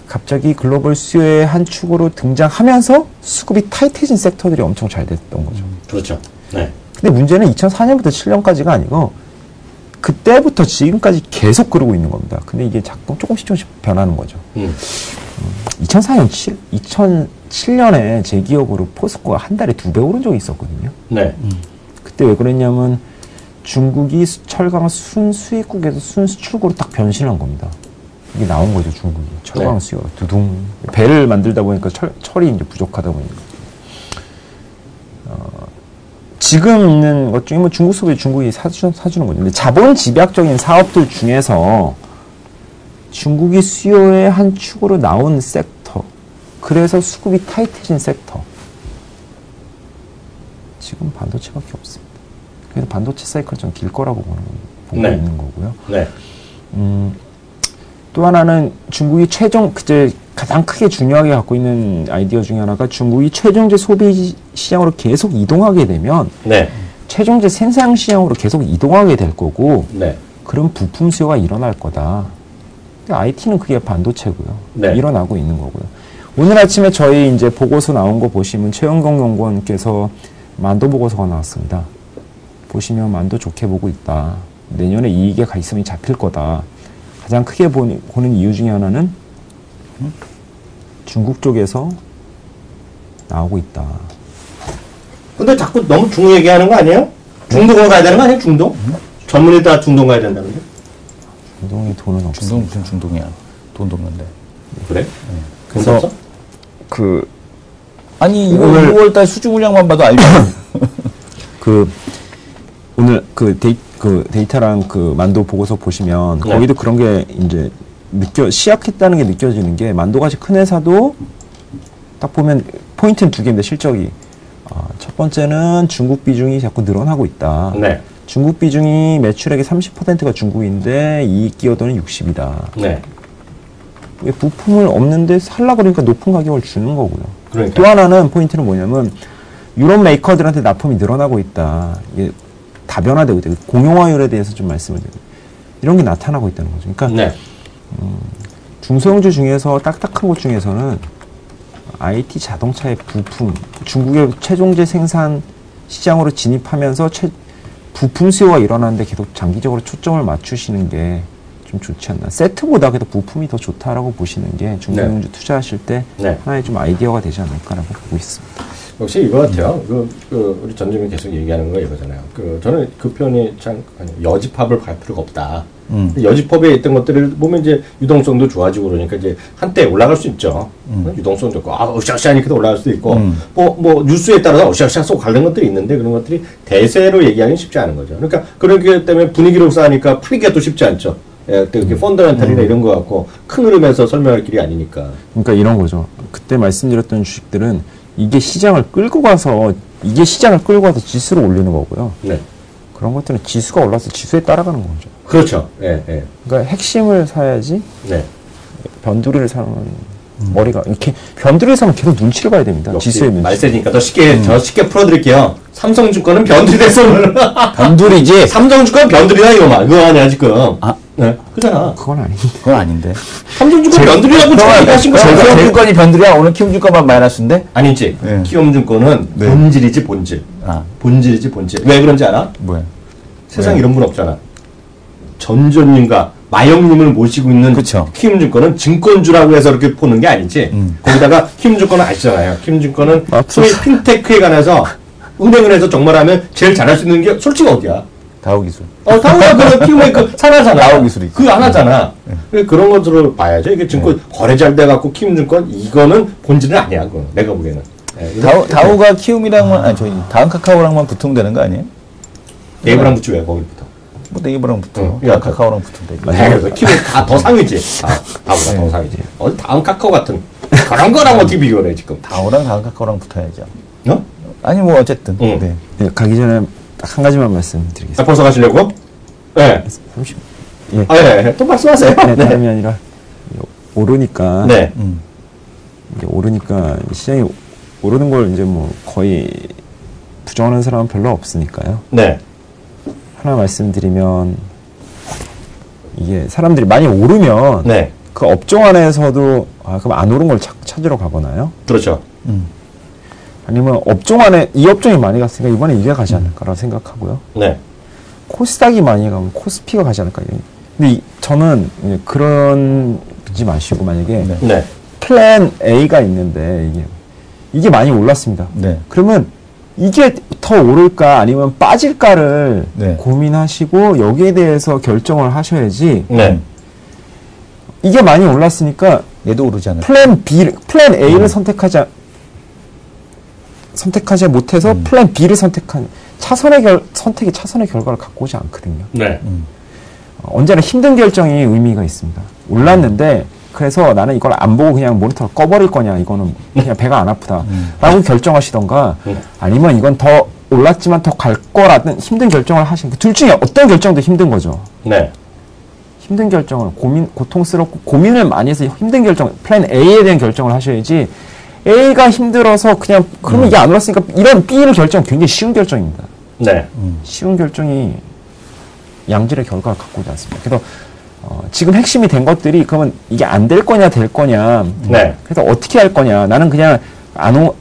갑자기 글로벌 수요의 한 축으로 등장하면서 수급이 타이트해진 sek터들이 엄청 잘 됐던 거죠. 그렇죠. 네. 근데 문제는 2004년부터 7년까지가 아니고 그때부터 지금까지 계속 그러고 있는 겁니다. 근데 이게 자꾸 조금씩 변하는 거죠. 2007년에 제 기억으로 포스코가 한 달에 2배 오른 적이 있었거든요. 네. 그때 왜 그랬냐면 중국이 철강 순수입국에서 순수출국으로 딱 변신한 겁니다. 이게 나온 거죠, 중국이. 철강 수요, 두둥. 배를 만들다 보니까 철이 이제 부족하다 보니까. 지금 있는 것 중에 뭐 중국 수급이 중국이 사주는 거죠. 근데 자본 집약적인 사업들 중에서 중국이 수요의 한 축으로 나온 섹터, 그래서 수급이 타이트해진 섹터, 지금 반도체밖에 없습니다. 그래서 반도체 사이클 좀 길 거라고 보고 네. 있는 거고요. 네. 또 하나는 중국이 그제 가장 크게 중요하게 갖고 있는 아이디어 중에 하나가 중국이 최종재 소비 시장으로 계속 이동하게 되면 네. 최종재 생산 시장으로 계속 이동하게 될 거고 네. 그런 부품 수요가 일어날 거다. IT는 그게 반도체고요. 네. 일어나고 있는 거고요. 오늘 아침에 저희 이제 보고서 나온 거 보시면 최영경 연구원께서 만도 보고서가 나왔습니다. 보시면 만도 좋게 보고 있다. 내년에 이익의 가이성이 잡힐 거다. 가장 크게 보는 이유 중에 하나는 중국 쪽에서 나오고 있다. 근데 자꾸 너무 중국 얘기하는 거 아니에요? 중동으로 가야 되는 거 아니에요? 중동? 전문이 다 중동 가야 된다는데? 중동에 돈은 없어. 중동 무슨 중동이야? 돈도 없는데. 그래? 그래서 괜찮어? 아니 이거 오늘- 6월달 수주 물량만 봐도 알죠. 오늘 데이터랑 만도 보고서 보시면 네. 거기도 그런 게 이제 시약했다는 게 느껴지는 게 만도같이 큰 회사도 딱 보면 포인트는 두 개인데 실적이 첫 번째는 중국 비중이 자꾸 늘어나고 있다. 네. 중국 비중이 매출액의 30%가 중국인데 이익 기여도는 60이다. 네. 왜 부품을 없는데 살라 그러니까 높은 가격을 주는 거고요. 그러니까. 또 하나는 포인트는 뭐냐면 유럽 메이커들한테 납품이 늘어나고 있다. 이게 다변화되고 있다. 공용화율에 대해서 좀 말씀을 드립니다. 이런 게 나타나고 있다는 거죠. 그러니까 네. 중소형주 중에서 딱딱한 곳 중에서는 IT 자동차의 부품, 중국의 최종재 생산 시장으로 진입하면서 부품 수요가 일어나는데 계속 장기적으로 초점을 맞추시는 게 좀 좋지 않나. 세트보다 그래도 부품이 더 좋다라고 보시는 게 중소형주 투자하실 때 네. 하나의 좀 아이디어가 되지 않을까라고 보고 있습니다. 역시 이거 같아요. 우리 전님이 계속 얘기하는 거 이거잖아요. 저는 그 표현이 여지팝을 갈 필요가 없다. 여지팝에 있던 것들을 보면 이제 유동성도 좋아지고 그러니까 이제 한때 올라갈 수 있죠. 유동성도 있고, 으쌰으쌰하니까 올라갈 수도 있고, 뭐, 뉴스에 따라서 으쌰으쌰 쏘고 가는 것들이 있는데 그런 것들이 대세로 얘기하기는 쉽지 않은 거죠. 그러니까 그렇기 때문에 분위기로 쌓으니까 풀기가 또 쉽지 않죠. 예, 그렇게 펀더멘탈이나 이런 거 갖고 큰 흐름에서 설명할 길이 아니니까. 그러니까 이런 거죠. 그때 말씀드렸던 주식들은 이게 시장을 끌고 가서 지수로 올리는 거고요. 네. 그런 것들은 지수가 올라서 지수에 따라가는 거죠. 그렇죠. 예, 예. 그러니까 핵심을 사야지 네. 변두리를 사면 머리가 이렇게 변두리를 사면 계속 눈치를 봐야 됩니다. 역시 지수의 눈치. 말세니까 더 쉽게 풀어드릴게요. 삼성증권은 변두리 됐어. 변두리지. 삼성증권 변두리다 이거 아니야 지금. 네, 그잖아. 그건 아닌데. 그건 아닌데. 삼성증권 변두리라고 하신 거 아니야? 키움증권이 변두리야. 오늘 키움증권만 마이너스인데? 아니지. 네. 키움증권은 네. 본질이지 본질. 본질이지 본질. 왜 그런지 알아? 뭐야? 세상에 이런 분 없잖아. 전조님과 마영님을 모시고 있는 그쵸. 키움증권은 증권주라고 해서 이렇게 보는 게 아니지. 거기다가 키움증권은 아시잖아요. 키움증권은 소위 핀테크에 관해서 은행을 해서 정말 하면 제일 잘할 수 있는 게 솔직히 어디야? 다우기술. 다우가 그 키움메이커 산하잖아. 다우 기술이지. 그거 하나잖아. 그런 것으로 봐야죠. 이게 증권 거래 잘 돼갖고 키움증권 이거는 본질은 아니야. 그거 내가 보기에는. 네, 다우가 키움이랑만 아니 저희 다음카카오랑만 붙으면 되는 거 아니에요? 네이버랑 붙지 왜 거기부터? 뭐 네이버랑 붙어. 응, 다음카카오랑 붙으면 되지. 그래서 키움 다더 상위지. 다보다 더 상위지. 어디 다음 카카오 같은 그런 거랑 어떻게 비교를 해 지금? 다우랑 다음카카오랑 붙어야죠. 어? 아니 뭐 어쨌든. 응. 네. 네, 가기 전에 딱 한 가지만 말씀드리겠습니다. 벌써 가시려고? 네. 30. 예. 또 말씀하세요. 네, 다름이 아니라 오르니까 네. 이게 오르니까 시장이 오르는 걸 이제 뭐 거의 부정하는 사람은 별로 없으니까요. 네. 하나 말씀드리면 이게 사람들이 많이 오르면 네. 그 업종 안에서도 그럼 안 오른 걸 찾으러 가거나요. 그렇죠. 아니면 업종 안에 이 업종이 많이 갔으니까 이번에 이게 가지 않을까라고 생각하고요. 네. 코스닥이 많이 가면 코스피가 가지 않을까. 근데 저는 이제 그런지 마시고 만약에 네. 플랜 A가 있는데 이게 많이 올랐습니다. 네. 그러면 이게 더 오를까 아니면 빠질까를 네. 고민하시고 여기에 대해서 결정을 하셔야지. 네. 이게 많이 올랐으니까 얘도 오르지 않을까? 플랜 A를 선택하지 못해서 플랜 B를 선택한. 선택이 차선의 결과를 갖고 오지 않거든요. 네. 언제나 힘든 결정이 의미가 있습니다. 올랐는데 그래서 나는 이걸 안 보고 그냥 모니터를 꺼버릴 거냐, 이거는 그냥 배가 안 아프다 라고 결정하시던가, 아니면 이건 더 올랐지만 더 갈 거라는 힘든 결정을 하시는, 둘 중에 어떤 결정도 힘든 거죠. 네. 힘든 결정을, 고통스럽고 고민을 많이 해서 힘든 결정, 플랜 A에 대한 결정을 하셔야지, A가 힘들어서 그냥 그러면 이게 안 올랐으니까 이런 B를 결정, 굉장히 쉬운 결정입니다. 네. 쉬운 결정이 양질의 결과를 갖고 오지 않습니다. 그래서 지금 핵심이 된 것들이, 그러면 이게 안 될 거냐 될 거냐, 네. 그래서 어떻게 할 거냐, 나는 그냥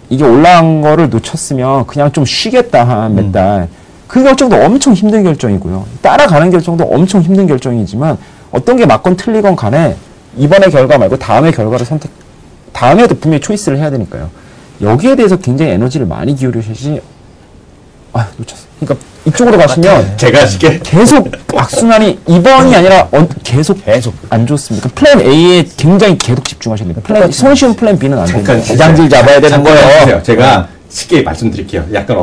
이게 올라간 거를 놓쳤으면 그냥 좀 쉬겠다 한 몇 달, 그 결정도 엄청 힘든 결정이고요. 따라가는 결정도 엄청 힘든 결정이지만, 어떤 게 맞건 틀리건 간에 이번의 결과 말고 다음의 결과를 다음에도 분명히 초이스를 해야 되니까요. 여기에 대해서 굉장히 에너지를 많이 기울이셔야지, 놓쳤어. 그러니까 이쪽으로 가시면 제가 쉽게 계속 악순환이, 이번이 아니라 계속 안 좋습니다. 플랜 A에 굉장히 계속 집중하셔야 됩니다. 손쉬운 플랜 B는 안 됩니다. 대장질 잡아야 되는 거예요. 제가 쉽게 말씀드릴게요. 약간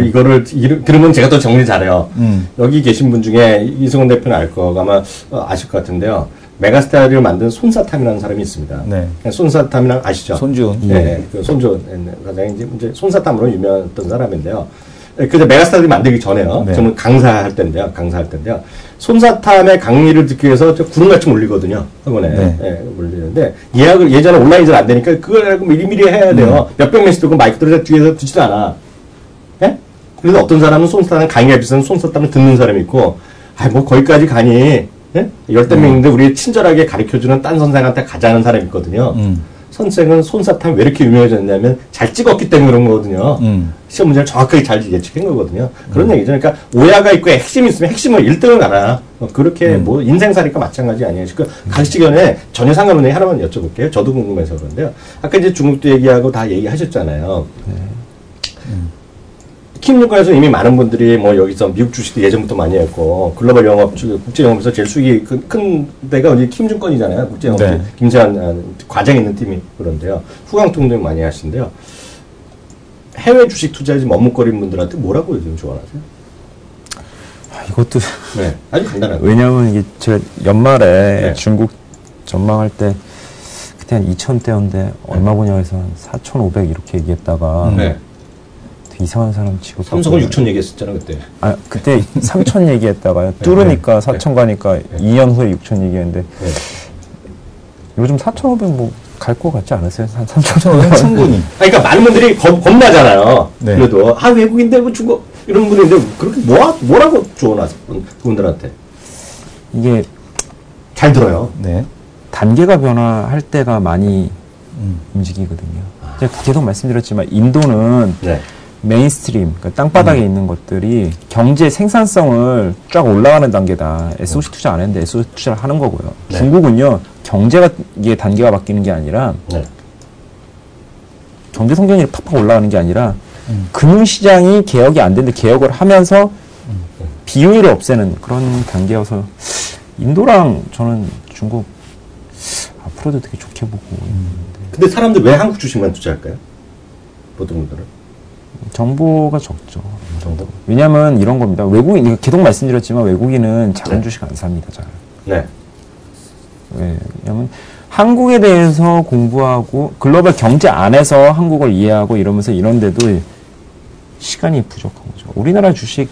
이거를 들으면 제가 더 정리 잘해요. 여기 계신 분 중에 이승훈 대표는 알 거 아마 아실 것 같은데요. 메가스타를 만든 손사탐이라는 사람이 있습니다. 네. 손사탐이랑 아시죠? 손준. 네, 그 손준 과장이 이제 손사탐으로 유명했던 사람인데요. 그래서 메가스타들이 만들기 전에요. 네. 저는 강사할 때인데요. 손사탐의 강의를 듣기 위해서 저 구름같이 몰리거든요. 학원에. 네. 예, 몰리는데 예약을 예전에 온라인 잘 안 되니까 그걸 알고 미리미리 해야 돼요. 몇백 명씩 들고 마이크 들어서 뒤에서 듣지도 않아. 예? 그래서 어떤 사람은 손사탐 강의가 비싼 손사탐을 듣는 사람이 있고, 뭐 거기까지 가니? 예? 열댓 명인데 우리 친절하게 가르쳐주는 딴 선생한테 가자는 사람이 있거든요. 선생은 손사탐이 왜 이렇게 유명해졌냐면 잘 찍었기 때문에 그런 거거든요. 시험 문제를 정확하게 잘 예측한 거거든요. 그런 얘기죠. 그러니까 오야가 있고 핵심이 있으면 핵심을 1등을 가라. 그렇게 뭐 인생살이가 마찬가지 아니에요. 그 가르치기 전에 전혀 상관없는 얘기 하나만 여쭤볼게요. 저도 궁금해서 그런데요. 아까 이제 중국도 얘기하고 다 얘기하셨잖아요. 킴증권에서 이미 많은 분들이 뭐 여기서 미국 주식도 예전부터 많이 했고, 글로벌 영업, 국제 영업에서 제일 수익이 큰 데가 어디 킴증권이잖아요. 국제 영업. 네. 김세환 과장이 있는 팀이 그런데요. 후광통도 많이 하시는데요. 해외 주식 투자에 좀 머뭇거리는 분들한테 뭐라고 요즘 조언하세요? 이것도 네, 아주 간단하고. 왜냐하면 이게 제가 연말에 네. 중국 전망할 때 그때 한 2,000대였는데 얼마 보냐 해서 한 4,500 이렇게 얘기했다가 네. 이상한 사람 취급. 삼성은 6천 얘기했었잖아 그때. 그때 3,000 얘기했다가요. 뚫으니까 4,000 가니까 2년 후에 6,000 얘기했는데, 요즘 4,500 뭐 갈 것 같지 않으세요? 한 3,500 충분히. 그러니까 많은 분들이 겁나잖아요. 네. 그래도 외국인데 뭐 중국 이런 분인데 그렇게 뭐라고 조언하세요? 그분들한테. 이게 잘 들어요. 네. 단계가 변화할 때가 많이 움직이거든요. 제가 계속 말씀드렸지만 인도는 네. 메인스트림, 그러니까 땅바닥에 있는 것들이 경제 생산성을 쫙 올라가는 단계다. SOC 투자 안 했는데 SOC 투자를 하는 거고요. 네. 중국은요, 경제가 이게 단계가 바뀌는 게 아니라, 네. 경제 성장률이 팍팍 올라가는 게 아니라, 금융시장이 개혁이 안 되는데 개혁을 하면서 비효율을 없애는 그런 단계여서, 인도랑 저는 중국 앞으로도 되게 좋게 보고 있는데. 근데 사람들 왜 한국 주식만 투자할까요? 보통 분들은. 정보가 적죠. 정도? 왜냐하면 이런 겁니다. 외국인, 계속 말씀드렸지만 외국인은 작은 네. 주식 안 삽니다. 잘. 네. 왜냐하면 한국에 대해서 공부하고 글로벌 경제 안에서 한국을 이해하고 이러면서 이런데도 시간이 부족한 거죠. 우리나라 주식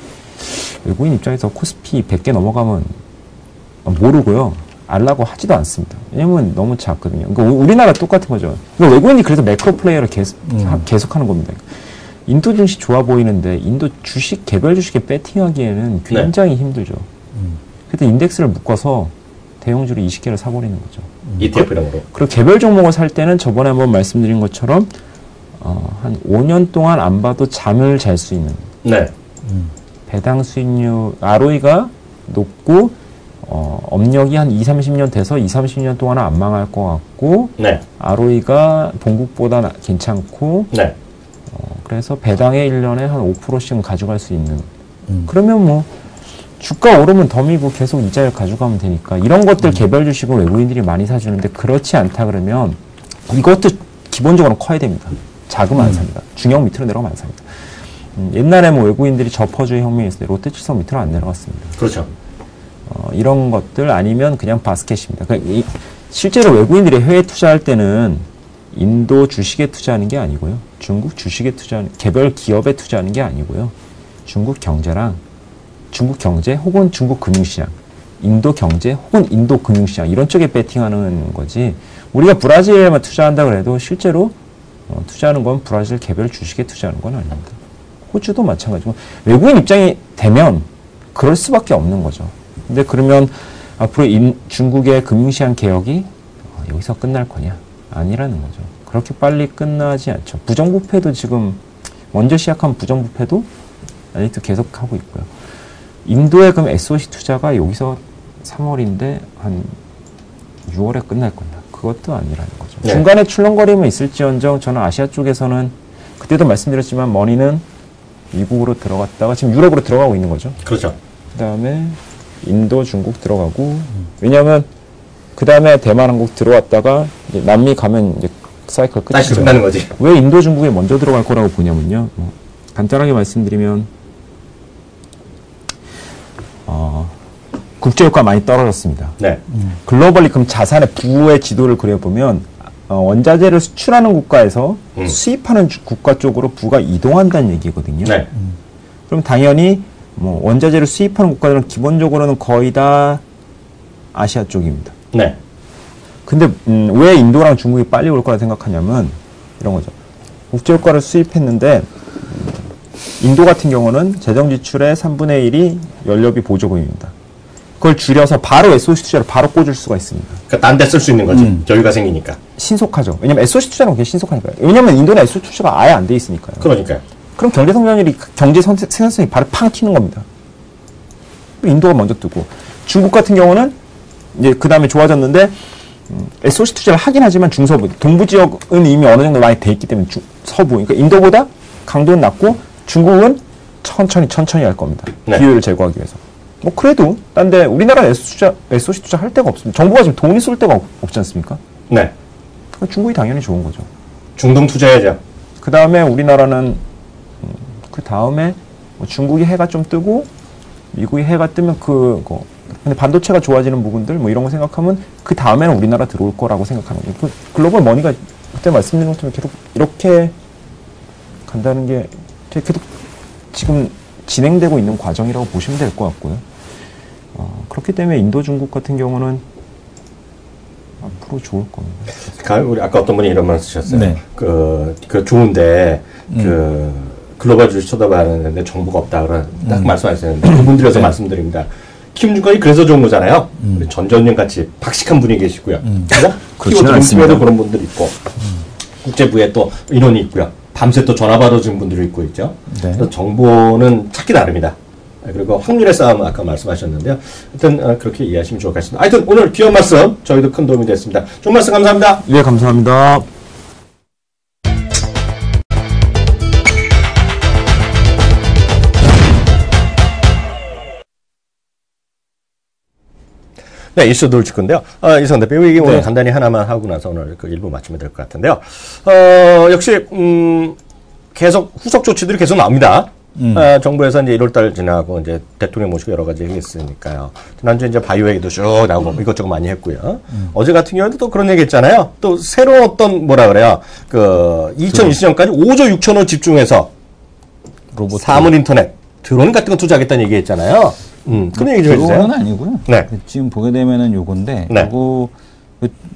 외국인 입장에서 코스피 100개 넘어가면 모르고요. 알라고 하지도 않습니다. 왜냐면 너무 작거든요. 그러니까 우리나라 똑같은 거죠. 그러니까 외국인이 그래서 매크로 플레이어를 계속하는 겁니다. 인도 증시 좋아 보이는데 인도 주식, 개별 주식에 배팅하기에는 굉장히 힘들죠. 그래서 인덱스를 묶어서 대형주를 20개를 사버리는 거죠. ETF 이런 거로. 그리고 개별 종목을 살 때는 저번에 한번 말씀드린 것처럼 한 5년 동안 안 봐도 잠을 잘 수 있는 네. 배당 수익률, ROE가 높고 업력이 한 20-30년 돼서 20-30년 동안은 안 망할 것 같고 네. ROE가 본국보다 괜찮고 네. 그래서 배당에 1년에 한 5%씩은 가져갈 수 있는 그러면 뭐 주가 오르면 더 미고 계속 이자를 가져가면 되니까 이런 것들 개별 주식은 외국인들이 많이 사주는데 그렇지 않다 그러면 이것도 기본적으로 커야 됩니다. 작으면 안 삽니다. 중형 밑으로 내려가면 안 삽니다. 옛날에 뭐 외국인들이 저퍼주의 혁명이 있을 때 롯데칠성 밑으로 안 내려갔습니다. 그렇죠. 이런 것들 아니면 그냥 바스켓입니다. 그러니까 실제로 외국인들이 해외 투자할 때는 인도 주식에 투자하는 게 아니고요. 중국 주식에 투자하는, 개별 기업에 투자하는 게 아니고요. 중국 경제랑 중국 경제 혹은 중국 금융시장, 인도 경제 혹은 인도 금융시장 이런 쪽에 베팅하는 거지. 우리가 브라질에만 투자한다고 해도 실제로 투자하는 건 브라질 개별 주식에 투자하는 건 아닙니다. 호주도 마찬가지고 외국인 입장이 되면 그럴 수밖에 없는 거죠. 근데 그러면 앞으로 중국의 금융시장 개혁이 여기서 끝날 거냐? 아니라는 거죠. 그렇게 빨리 끝나지 않죠. 부정부패도 지금 먼저 시작한 부정부패도 아직도 계속하고 있고요. 인도의 그럼 SOC 투자가 여기서 3월인데 한 6월에 끝날 거냐? 그것도 아니라는 거죠. 네. 중간에 출렁거림은 있을지언정 저는 아시아 쪽에서는 그때도 말씀드렸지만 머니는 미국으로 들어갔다가 지금 유럽으로 들어가고 있는 거죠. 그렇죠. 그 다음에 인도, 중국 들어가고 왜냐하면 그 다음에 대만, 한국 들어왔다가 이제 남미 가면 이제 사이클 다시 끝이죠. 끝나는 거지. 왜 인도, 중국에 먼저 들어갈 거라고 보냐면요. 간단하게 말씀드리면 국제유가 많이 떨어졌습니다. 네. 글로벌리 그럼 자산의 부의 지도를 그려보면 원자재를 수출하는 국가에서 수입하는 국가 쪽으로 부가 이동한다는 얘기거든요. 네. 그럼 당연히 뭐 원자재를 수입하는 국가들은 기본적으로는 거의 다 아시아 쪽입니다. 네. 근데 왜 인도랑 중국이 빨리 올 거라 생각하냐면 이런 거죠. 국제유가를 수입했는데 인도 같은 경우는 재정 지출의 3분의 1이 연료비 보조금입니다. 그걸 줄여서 바로 SOC 투자를 바로 꽂을 수가 있습니다. 그러니까 딴 데 쓸 수 있는 거지. 여유가 생기니까. 신속하죠. 왜냐면 SOC 투자는 그게 신속하니까요. 왜냐면 인도는 SOC 투자가 아예 안 돼 있으니까요. 그러니까요. 그럼 경제 성장률이, 경제 생산성이 바로 팡 튀는 겁니다. 인도가 먼저 뜨고. 중국 같은 경우는 이제 그 다음에 좋아졌는데, SOC 투자를 하긴 하지만 중서부, 동부 지역은 이미 어느 정도 많이 돼 있기 때문에 서부. 그러니까 인도보다 강도는 낮고 중국은 천천히 할 겁니다. 네. 비효율을 제거하기 위해서. 뭐 그래도 딴데 우리나라는 SOC 투자 할 데가 없습니다. 정부가 지금 돈이 쏠 데가 없지 않습니까? 네. 그러니까 중국이 당연히 좋은 거죠. 중동 투자해야죠. 그 다음에 우리나라는 그 다음에 뭐 중국이 해가 좀 뜨고 미국이 해가 뜨면 그거 근데 반도체가 좋아지는 부분들 뭐 이런 거 생각하면 그 다음에는 우리나라 들어올 거라고 생각하는 거예요. 그 글로벌 머니가 그때 말씀드린 것처럼 계속 이렇게 간다는 게 계속 지금 진행되고 있는 과정이라고 보시면 될 것 같고요. 그렇기 때문에 인도, 중국 같은 경우는 앞으로 좋을 겁니다. 우리 아까 어떤 분이 이런 말 쓰셨어요. 네. 그 좋은데, 글로벌 주식 쳐다봐야하는데 정보가 없다. 그런 딱 말씀하셨는데, 그분들에서 말씀드립니다. 키움증권이 그래서 좋은 거잖아요. 우리 전전님 같이 박식한 분이 계시고요. 그죠? 그렇지는 않습니다. 키워드 그런 분들이 있고, 국제부에 또 인원이 있고요. 밤새 또 전화 받아주는 분들이 있고 있죠. 네. 그래서 정보는 찾기 나름이다. 그리고 확률의 싸움 아까 말씀하셨는데요. 하여튼 그렇게 이해하시면 좋을 것 같습니다. 하여튼 오늘 귀한 말씀 저희도 큰 도움이 됐습니다. 좋은 말씀 감사합니다. 네, 감사합니다. 네, 이슈 돌 건데요. 이성 대표, 얘기 오늘 간단히 하나만 하고 나서 오늘 그 일부 마치면 될 것 같은데요. 역시, 계속 후속 조치들이 계속 나옵니다. 정부에서 이제 1월달 지나고 이제 대통령 모시고 여러 가지 했으니까요. 지난주에 이제 바이오 얘기도 쭉 나오고 이것저것 많이 했고요. 어제 같은 경우에도 또 그런 얘기 했잖아요. 또 새로운 어떤 뭐라 그래요. 2020년까지 5조 6천억 집중해서 로봇 사물 인터넷, 드론 같은 거 투자하겠다는 얘기 했잖아요. 그런 얘기 좀 해주세요. 그건 아니고요. 네. 지금 보게 되면은 요건데, 네. 요거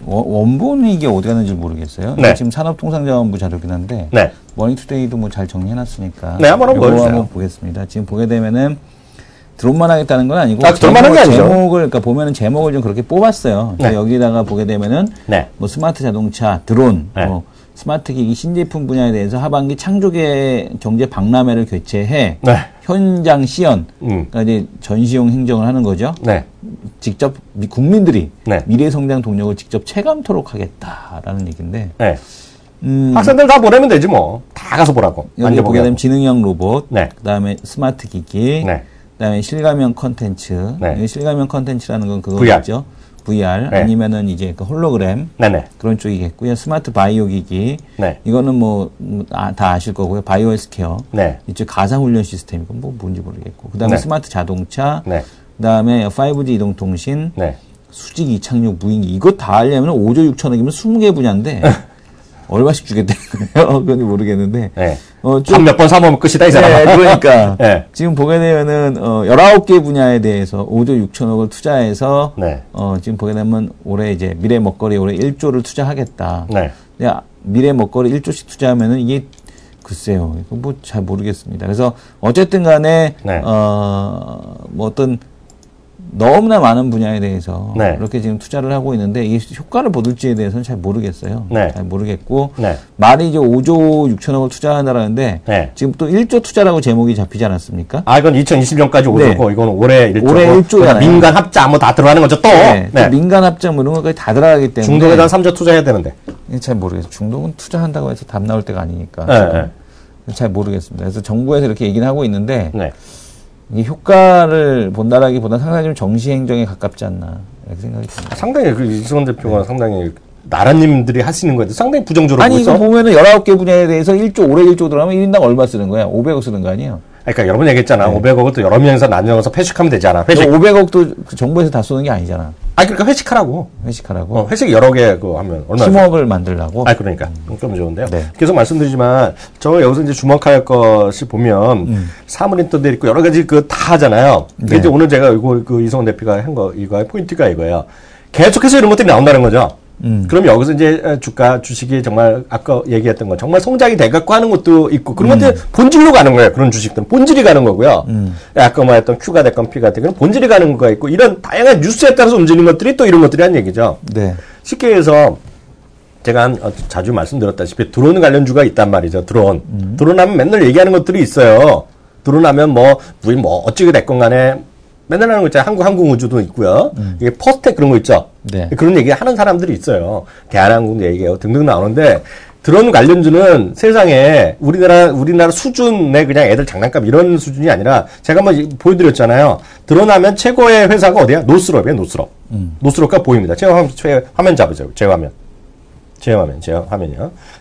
원본이 이게 어디 갔는지 모르겠어요. 네. 지금 산업통상자원부 자료긴 한데, 네. 머니투데이도 뭐 잘 정리해놨으니까. 네, 한번 요거 보여주세요. 한번 보겠습니다. 지금 보게 되면은 드론만 하겠다는 건 아니고, 드론만 하는 게 아니죠. 그러니까 보면은 제목을 좀 그렇게 뽑았어요. 네. 여기다가 보게 되면은, 네. 뭐 스마트 자동차, 드론, 네. 뭐 스마트 기기 신제품 분야에 대해서 하반기 창조계 경제 박람회를 개최해 네. 현장 시연, 그러니까 이제 전시용 행정을 하는 거죠. 네. 직접 국민들이 네. 미래 성장 동력을 직접 체감토록 하겠다라는 얘기인데. 네. 학생들 다 보내면 되지 뭐. 다 가서 보라고. 여기 보게 되면 지능형 로봇, 네. 그다음에 스마트 기기, 네. 그다음에 실감형 컨텐츠. 네. 이 실감형 컨텐츠라는 건 VR. 그거죠. VR 네. 아니면은 이제 그 홀로그램 네네. 그런 쪽이겠고요. 스마트 바이오 기기 네. 이거는 다 아실 거고요. 바이오 헬스케어 네. 이제 가상 훈련 시스템 이건 뭔지 모르겠고 그다음에 네. 스마트 자동차 네. 그다음에 5G 이동 통신 네. 수직 이착륙 무인기 이거 다 하려면 5조 6천억이면 20개 분야인데 얼마씩 주겠다는 거예요? 그건 모르겠는데 네. 좀 한 몇 번 사모면 끝이다 이 사람아. 네, 그러니까 네. 지금 보게 되면은 19개 분야에 대해서 5조 6천억을 투자해서 네. 지금 보게 되면 올해 이제 미래 먹거리 올해 1조를 투자하겠다. 네. 근데 미래 먹거리 1조씩 투자하면은 이게 글쎄요. 이거 뭐 잘 모르겠습니다. 그래서 어쨌든 간에 네. 뭐 어떤 너무나 많은 분야에 대해서 네. 이렇게 지금 투자를 하고 있는데 이 효과를 보들지에 대해서는 잘 모르겠어요. 네. 잘 모르겠고 네. 말이 이제 5조 6천억을 투자한다라는데 네. 지금 또 1조 투자라고 제목이 잡히지 않았습니까? 아, 이건 2020년까지 오르고, 네. 이건 올해 1조. 올해 1조잖아요. 민간 합자 뭐 다 들어가는 거죠, 또. 네. 네. 또 민간 합작 뭐 이런 것까지 다 들어가기 때문에 중동에 한 3조 투자해야 되는데. 잘 모르겠어요. 중동은 투자한다고 해서 답 나올 때가 아니니까 네. 잘 모르겠습니다. 그래서 정부에서 이렇게 얘기는 하고 있는데 네. 이 효과를 본다라기보다 상당히 좀 정시행정에 가깝지 않나 이렇게 생각이 듭니다. 상당히 이승원 대표가 상당히 나라님들이 하시는 거에 상당히 부정적으로 아니 보고 이거 보면은 19개 분야에 대해서 1조 올해 1조 들어가면 1인당 얼마 쓰는 거야? 500억 쓰는 거 아니에요? 그러니까 여러 번 얘기했잖아. 네. 500억을 또 여러 명에서 나뉘어서 회식하면 되잖아. 회식. 500억도 그 정부에서 다 쏘는 게 아니잖아. 그러니까 회식하라고. 회식하라고. 회식 여러 개 하면 얼마? 팀워크를 만들라고. 그러니까. 좀 좋은데요. 네. 계속 말씀드리지만, 저 여기서 이제 주목할 것이 보면, 사물인터넷 있고 여러 가지 다 하잖아요. 네. 이제 오늘 제가 이성원 대표가 한 거, 이거의 포인트가 이거예요. 계속해서 이런 것들이 나온다는 거죠. 그럼 여기서 이제 주식이 정말 아까 얘기했던 거 정말 성장이 돼갖고 하는 것도 있고 그런 것들 본질로 가는 거예요. 그런 주식들은 본질이 가는 거고요. 아까 말했던 Q가 됐건 P가 됐건 본질이 가는 거가 있고 이런 다양한 뉴스에 따라서 움직이는 것들이 또 이런 것들이 한 얘기죠. 네. 쉽게 해서 제가 자주 말씀드렸다시피 드론 관련주가 있단 말이죠. 드론 하면 맨날 얘기하는 것들이 있어요. 드론 하면 무인 어찌게 됐건 간에 맨날 하는 거 있잖아요. 항공우주도 있고요. 이게 퍼스텍 그런 거 있죠. 네. 그런 얘기 하는 사람들이 있어요. 대한항공도 얘기해요. 등등 나오는데 드론 관련주는 세상에 우리나라 수준의 그냥 애들 장난감 이런 수준이 아니라 제가 한번 보여드렸잖아요. 드론 하면 최고의 회사가 어디야? 노스럽이에요. 노스럽과 보입니다. 화면 잡으세요. 제 화면이요.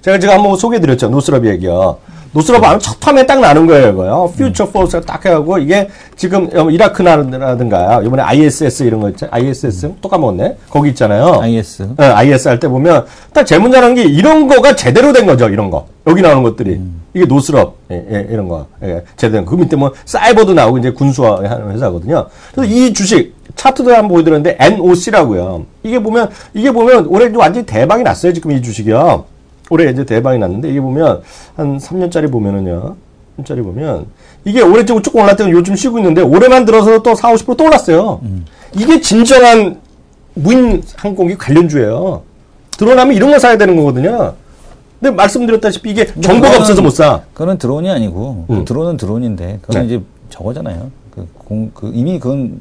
제가 지금 한번 소개해드렸죠. 노스럽 얘기요. 노스럽 하면 첫 화면에 딱 나는 거예요, 이거요. 퓨처 포스가 딱 해가고, 이게 지금 이라크라든가, 이번에 ISS 이런 거 있죠. ISS? 또 까먹었네. 거기 있잖아요. IS. 네, IS 할 때 보면, 딱 제문 잘하는 게 이런 거가 제대로 된 거죠, 이런 거. 여기 나오는 것들이. 이게 노스럽, 이런 거. 제대로 된 거. 그 밑에 사이버도 나오고, 이제 군수화하는 회사거든요. 그래서 이 주식, 차트도 한번 보여드렸는데, NOC라고요. 이게 보면, 올해 완전히 대박이 났어요, 지금 이 주식이요. 올해 이제 대박이 났는데, 이게 보면, 한 3년짜리 보면은요, 3년짜리 보면, 이게 올해 조금 올랐다가 요즘 쉬고 있는데, 올해만 들어서 또 40, 50% 또 올랐어요. 이게 진정한 무인 항공기 관련주예요. 드론하면 이런 거 사야 되는 거거든요. 근데 말씀드렸다시피 이게 정보가 없어서 못 사. 그건 드론이 아니고, 드론은 드론인데, 그건 이제 저거잖아요. 이미 그건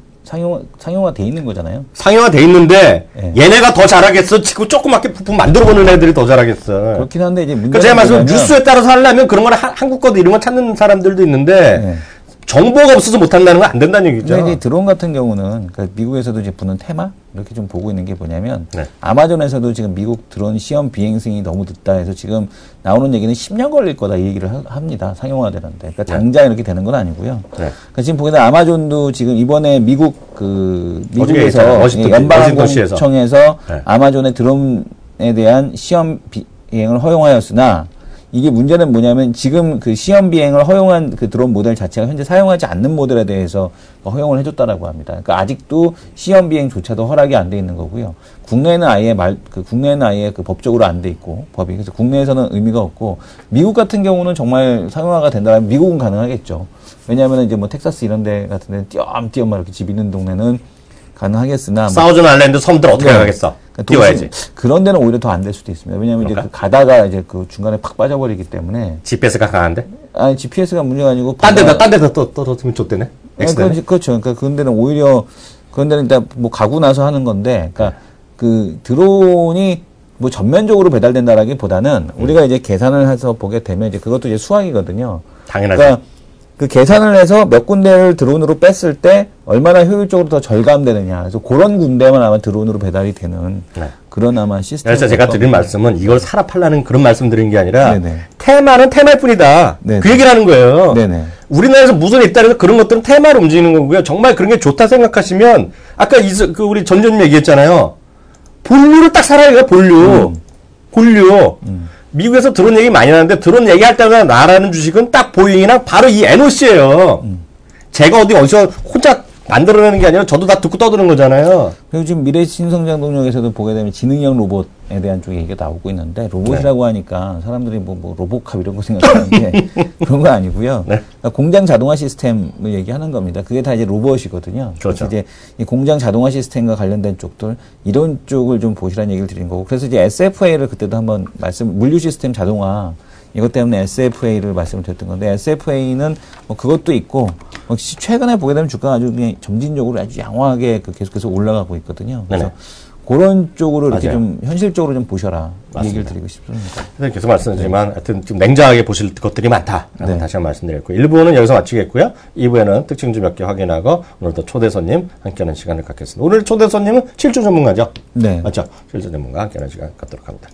상용화 돼 있는 거잖아요. 상용화 돼 있는데 네. 얘네가 더 잘하겠어. 지금 조그맣게 부품 만들어 보는 애들이 더 잘하겠어. 그렇긴 한데 이제 그러니까 제가 말씀 뉴스에 따라서 하려면 그런 거는 한국 거도 이런 거 찾는 사람들도 있는데 네. 정보가 없어서 못 한다는 건 안 된다는 얘기죠. 근데 이제 드론 같은 경우는 그러니까 미국에서도 이제 부는 테마 이렇게 좀 보고 있는 게 뭐냐면 네. 아마존에서도 지금 미국 드론 시험 비행 승인이 너무 늦다 해서 지금 나오는 얘기는 10년 걸릴 거다 이 얘기를 합니다. 상용화되는데. 그러니까 당장 이렇게 되는 건 아니고요. 네. 그러니까 지금 보게 되면 아마존도 지금 이번에 미국에서 연방항공청에서 네. 아마존의 드론에 대한 시험 비행을 허용하였으나 이게 문제는 뭐냐면 지금 그 시험 비행을 허용한 그 드론 모델 자체가 현재 사용하지 않는 모델에 대해서 허용을 해줬다라고 합니다. 그러니까 아직도 시험 비행조차도 허락이 안 돼 있는 거고요. 국내에는 아예 그 법적으로 안 돼 있고 법이 그래서 국내에서는 의미가 없고 미국 같은 경우는 정말 상용화가 된다면 미국은 가능하겠죠. 왜냐하면 이제 뭐 텍사스 이런 데 같은 데는 띄엄띄엄 막 이렇게 집 있는 동네는 가능하겠으나 사우전 아일랜드 섬들 어떻게 가겠어? 띄워야지. 그런 데는 오히려 더 안 될 수도 있습니다. 왜냐하면 이제 가다가 이제 그 중간에 팍 빠져버리기 때문에. GPS가 강한데? 아니 GPS가 문제가 아니고. 딴 데다 또 떨어뜨리면 좆대네. 그렇죠. 그러니까 그런 데는 오히려 그런 데는 일단 뭐 가고 나서 하는 건데, 그러니까 그 드론이 뭐 전면적으로 배달된다라기보다는 우리가 이제 계산을 해서 보게 되면 이제 그것도 이제 수학이거든요. 당연하죠. 그러니까 그 계산을 해서 몇 군데를 드론으로 뺐을 때 얼마나 효율적으로 더 절감되느냐. 그래서 그런 군데만 아마 드론으로 배달이 되는 네. 그런 아마 시스템. 그래서 제가 드린 말씀은 이걸 사라 팔라는 그런 말씀 드린 게 아니라 네네. 테마는 테마일 뿐이다. 네네. 그 얘기를 하는 거예요. 네네. 우리나라에서 무슨 있다 해서 그런 것들은 테마로 움직이는 거고요. 정말 그런 게 좋다 생각하시면 아까 우리 전전님 얘기했잖아요. 본류를 딱 살아야 돼요. 본류. 본류. 미국에서 드론 얘기 많이 하는데 드론 얘기할 때마다 나라는 주식은 딱 보잉이나 바로 이 NOC예요. 제가 어디서 혼자 만들어내는 게 아니라 저도 다 듣고 떠드는 거잖아요. 그리고 지금 미래 신성장 동력에서도 보게 되면 지능형 로봇에 대한 쪽 얘기가 나오고 있는데 로봇이라고 하니까 사람들이 뭐 로봇캅 이런 거 생각하는데 그런 거 아니고요. 네. 그러니까 공장 자동화 시스템을 얘기하는 겁니다. 그게 다 이제 로봇이거든요. 그렇죠. 그래서 이제 이 공장 자동화 시스템과 관련된 쪽들 이런 쪽을 좀 보시라는 얘기를 드린 거고 그래서 이제 SFA를 그때도 한번 물류 시스템 자동화 이것 때문에 SFA를 말씀을 드렸던 건데 SFA는 뭐 그것도 있고 최근에 보게 되면 주가가 아주 그냥 점진적으로 아주 양호하게 계속해서 올라가고 있거든요. 그래서 네네. 그런 쪽으로 이렇게 맞아요. 좀 현실적으로 좀 보셔라 맞습니다. 얘기를 드리고 싶습니다. 선생님 계속 말씀드리지만 하여튼 좀 냉정하게 보실 것들이 많다. 네. 다시 한번 말씀드렸고 1부는 여기서 마치겠고요. 2부에는 특징주 몇 개 확인하고 오늘도 초대 손님 함께하는 시간을 갖겠습니다. 오늘 초대 손님은 7주 전문가죠? 네. 맞죠? 7주 전문가 함께하는 시간 갖도록 합니다.